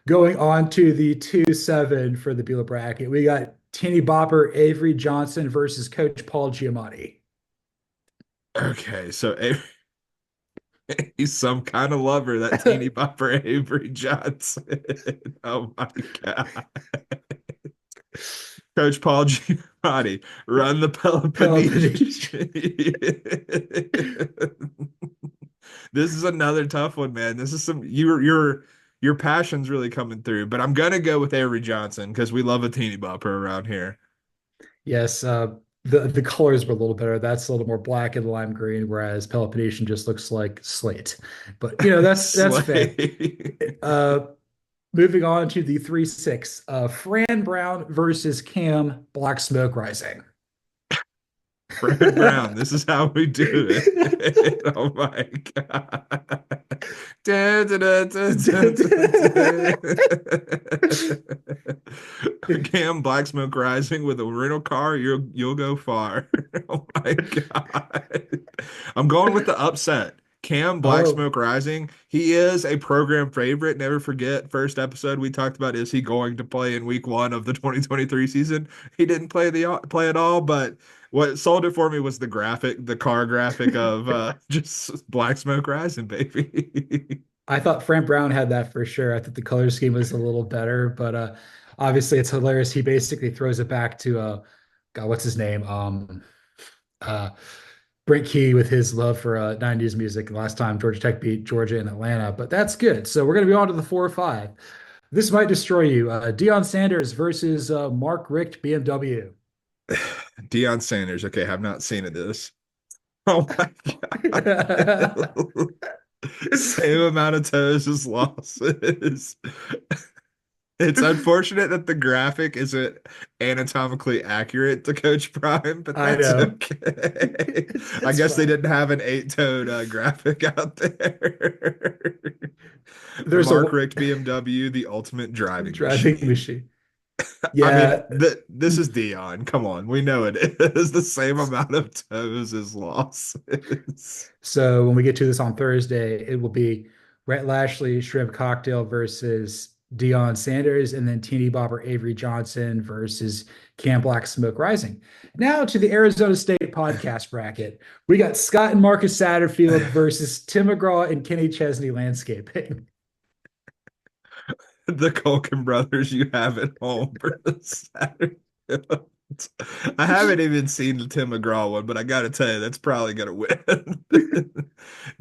S1: Going on to the 2-7 for the Bueller bracket, we got Teeny Bopper Avery Johnson versus Coach Paul Giamatti.
S2: Okay, so he's some kind of lover, that teeny bopper Avery Johnson. Oh my God. Coach Paul Giamatti, run the
S1: Peloponnese.
S2: Peloponnese. This is another tough one, man. This is your passion's really coming through, but I'm gonna go with Avery Johnson because we love a teeny bopper around here.
S1: Yes, the colors were a little better. That's a little more black and lime green, whereas Peloponnesian just looks like slate. But that's fair.
S2: Slay.
S1: Uh, moving on to the 3-6, Fran Brown versus Cam Black Smoke Rising.
S2: Fred Brown, this is how we do it. Oh my God. Da, da, da, da, da, da, da. Cam Black Smoke Rising with a rental car, you'll go far. Oh my God. I'm going with the upset. Cam Black
S1: Oh,
S2: Smoke Rising. He is a program favorite. Never forget, first episode we talked about is he going to play in week 1 of the 2023 season. He didn't play at all, but what sold it for me was the car graphic of just Black Smoke Rising, baby.
S1: I thought Fran Brown had that for sure. I thought the color scheme was a little better, but obviously it's hilarious. He basically throws it back to God, what's his name? Uh, Brent Key with his love for 90s music last time Georgia Tech beat Georgia in Atlanta, but that's good. So we're going to be on to the 4 or 5. This might destroy you. Deion Sanders versus Mark Richt BMW.
S2: Deion Sanders. Okay, have not seen it this. Oh my
S1: I
S2: God. Same amount of toes as losses. It's unfortunate that the graphic isn't anatomically accurate to Coach Prime, but that's
S1: know.
S2: okay. I
S1: It's
S2: guess they
S1: fine.
S2: didn't have an 8-toed graphic out there.
S1: There's a
S2: Mark Richt BMW, the ultimate driving
S1: driving
S2: machine.
S1: machine.
S2: I mean,
S1: Yeah.
S2: this is Dion. Come on, we know it is the same amount of toes as losses.
S1: So when we get to this on Thursday, it will be Rhett Lashley Shrimp Cocktail versus Deion Sanders, and then Teeny Bopper Avery Johnson versus Cam Black Smoke Rising. Now to the Arizona State podcast bracket. We got Scott and Marcus Satterfield versus Tim McGraw and Kenny Chesney Landscaping.
S2: The Culkin brothers you have at home for the Saturday. I haven't even seen the Tim McGraw one, but I gotta tell you, that's probably gonna win.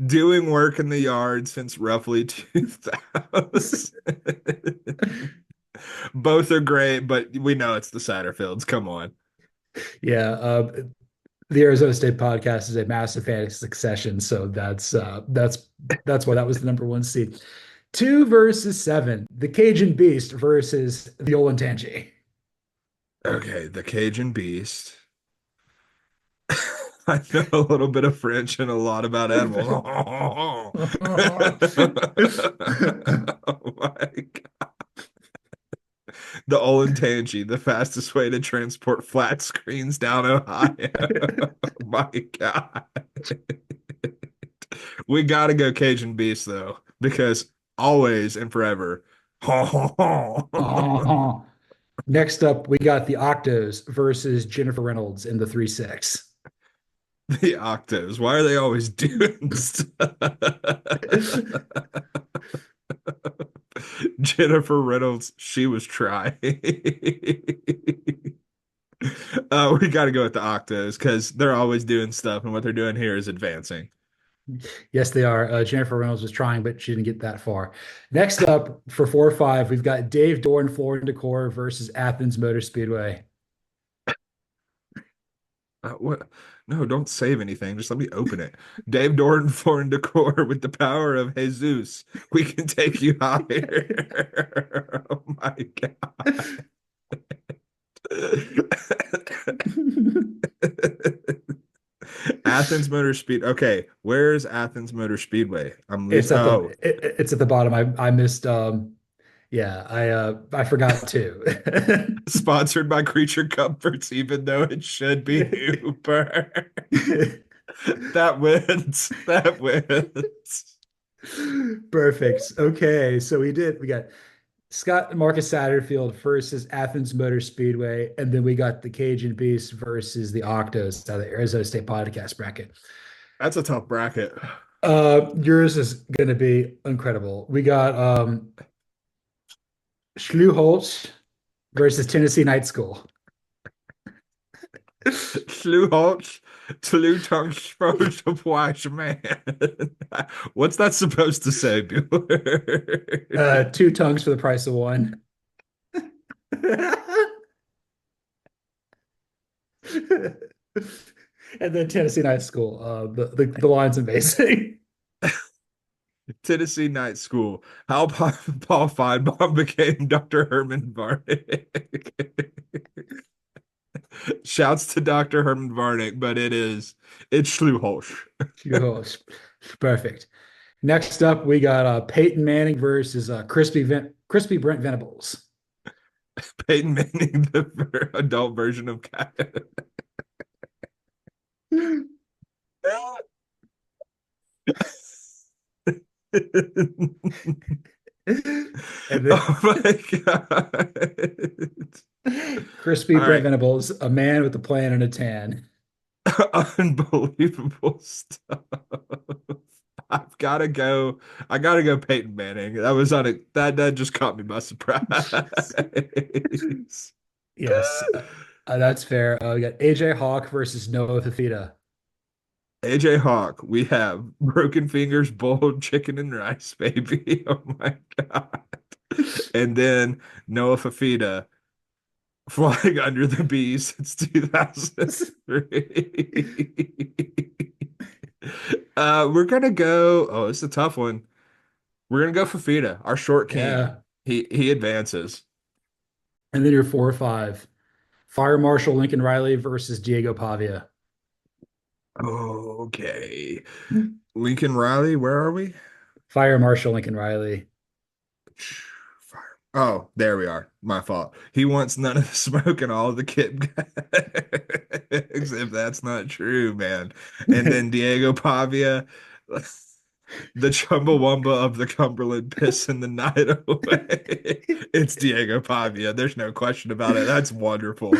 S2: Doing work in the yard since roughly 2000. Both are great, but we know it's the Satterfields. Come on.
S1: Yeah, the Arizona State podcast is a massive fan of Succession, so that's why that was the number one seed. 2 versus 7, the Cajun Beast versus the Olentangy.
S2: Okay, the Cajun Beast. I know a little bit of French and a lot about animals. Oh my God. The Olentangy, the fastest way to transport flat screens down Ohio. Oh my God. We gotta go Cajun Beast though, because always and forever.
S1: Next up, we got the Octos versus Jennifer Reynolds in the 3-6.
S2: The Octos. Why are they always doing stuff? Jennifer Reynolds, she was trying. We got to go with the Octos because they're always doing stuff, and what they're doing here is advancing.
S1: Yes, they are. Jennifer Reynolds was trying, but she didn't get that far. Next up for 4-5, we've got Dave Dorn, Floor & Decor versus Athens Motor Speedway.
S2: What? No, don't save anything. Just let me open it. Dave Dorn, Foreign Decor, with the power of Jesus, we can take you higher. Oh my God. Athens Motor Speed. Okay, where's Athens Motor Speedway? I'm
S1: It's
S2: losing.
S1: at the
S2: Oh,
S1: it's at the bottom. I missed yeah, I forgot too.
S2: sponsored by Creature Comforts, even though it should be Hooper. That wins. That wins.
S1: Perfect. Okay, so we got Scott and Marcus Satterfield versus Athens Motor Speedway, and then we got the Cajun Beast versus the Octos out of the Arizona State podcast bracket.
S2: That's a tough bracket.
S1: Yours is gonna be incredible. We got Schluholz versus Tennessee Night School.
S2: Sluhot, Tongue of Wise Man. What's that supposed to say, Buhler?
S1: Two tongues for the price of one. And then Tennessee Night School. The line's amazing.
S2: Tennessee Night School. How Paul Feinbaum became Dr. Herman Varnick. Shouts to Dr. Herman Varnick, but it's Schluhosch.
S1: Perfect. Next up, we got Peyton Manning versus Crispy Brent Venables.
S2: Peyton Manning, the adult version of Cat.
S1: And then
S2: Oh my God.
S1: Crispy
S2: All
S1: Brent
S2: right.
S1: Venables, a man with a plan and a tan.
S2: Unbelievable stuff. I've got to go. I got to go Peyton Manning. That was on it. That just caught me by surprise.
S1: Yes, that's fair. We got AJ Hawk versus Noah Fifita.
S2: AJ Hawk, we have broken fingers, boiled chicken and rice, baby. Oh my God. And then Noah Fafita flying under the bees since 2003. We're gonna go. Oh, it's a tough one. We're gonna go Fafita, our short king.
S1: Yeah.
S2: He advances.
S1: And then your 4-5. Fire Marshal Lincoln Riley versus Diego Pavia.
S2: Okay. Lincoln Riley, where are we?
S1: Fire Marshal Lincoln Riley.
S2: Fire. Oh, there we are. My fault. He wants none of the smoke and all of the kit bags, if that's not true, man. And then Diego Pavia, the Chumbawamba of the Cumberland pissing the night away. It's Diego Pavia. There's no question about it. That's wonderful.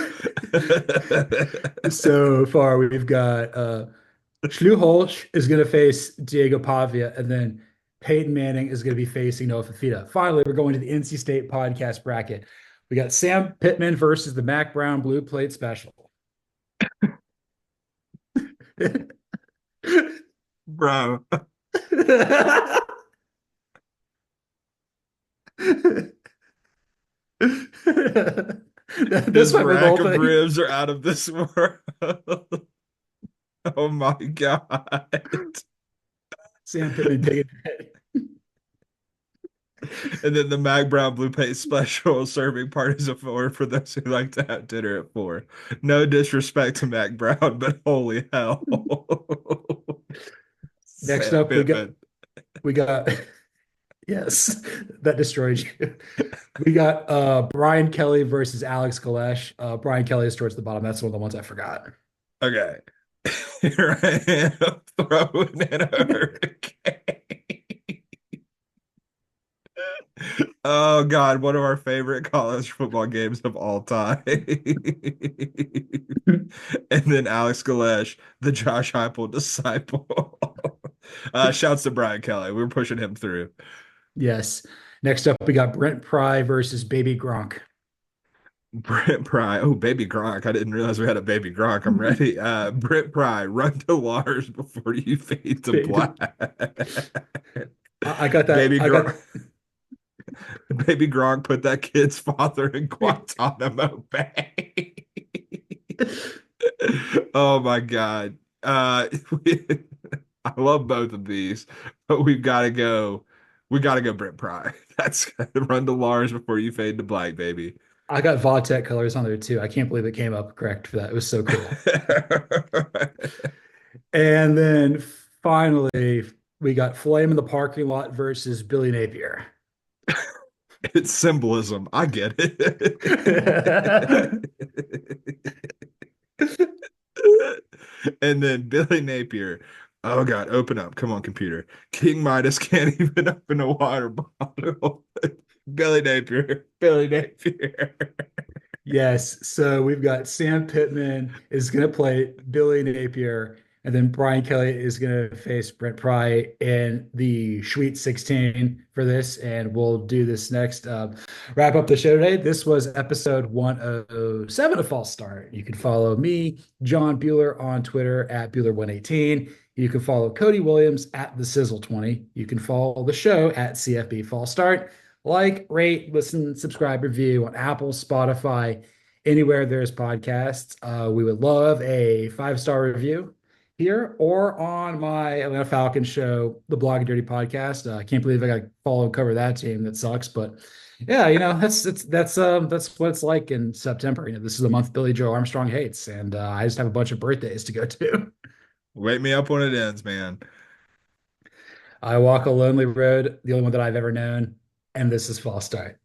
S1: So far, we've got Schluholch is going to face Diego Pavia, and then Peyton Manning is going to be facing Noah Fifita. Finally, we're going to the NC State podcast bracket. We got Sam Pittman versus the Mac Brown Blue Plate Special.
S2: Bro,
S1: This
S2: his
S1: might be the
S2: rack
S1: whole
S2: of
S1: thing.
S2: ribs are out of this world. Oh my God.
S1: Sam Pittman taking it.
S2: And then the Mag Brown Blue Paste special serving parties of four for those who like to have dinner at four. No disrespect to Mac Brown, but holy hell.
S1: Next
S2: Sam
S1: up,
S2: Pittman.
S1: we got yes, that destroyed you. We got Brian Kelly versus Alex Kalesh. Brian Kelly is towards the bottom. That's one of the ones I forgot.
S2: Okay. Here I am throwing in a hurricane. Oh God, one of our favorite college football games of all time. And then Alex Galesh, the Josh Heupel disciple. Shouts to Brian Kelly. We were pushing him through.
S1: Yes. Next up, we got Brent Pry versus Baby Gronk.
S2: Brent Pry. Oh, baby Gronk. I didn't realize we had a baby Gronk. I'm ready. Brent Pry, run to Lars before you fade to black.
S1: I got that.
S2: Baby
S1: I got
S2: Gronk. Baby Gronk put that kid's father in Guantanamo Bay. Oh my God. We, I love both of these, but we've got to go. We got to go Brent Pry. That's run to Lars before you fade to black, baby.
S1: I got Vautech colors on there too. I can't believe it came up correct for that. It was so cool. And then finally, we got Flame in the parking lot versus Billy Napier.
S2: It's symbolism. I get
S1: Yes.
S2: it. And then Billy Napier. Oh God, open up. Come on, computer. King Midas can't even open a water bottle. Billy Napier. Billy Napier.
S1: So we've got Sam Pittman is going to play Billy Napier, and then Brian Kelly is going to face Brent Pry in the Sweet 16 for this. And we'll do this next. Wrap up the show today. This was episode 107 of False Start. You can follow me, John Buhler, on Twitter at Buhler118. You can follow Cody Williams at the Sizzle20. You can follow the show at CFP False Start. Like, rate, listen, subscribe, review on Apple, Spotify, anywhere there's podcasts. We would love a 5-star review here or on my Atlanta Falcons show, the Blog and Dirty podcast. I can't believe I got to follow and cover that team. That sucks, but yeah, that's what it's like in September. This is the month Billy Joe Armstrong hates, and I just have a bunch of birthdays to go to.
S2: Wake me up when it ends, man.
S1: I walk a lonely road, the only one that I've ever known, and this is false start.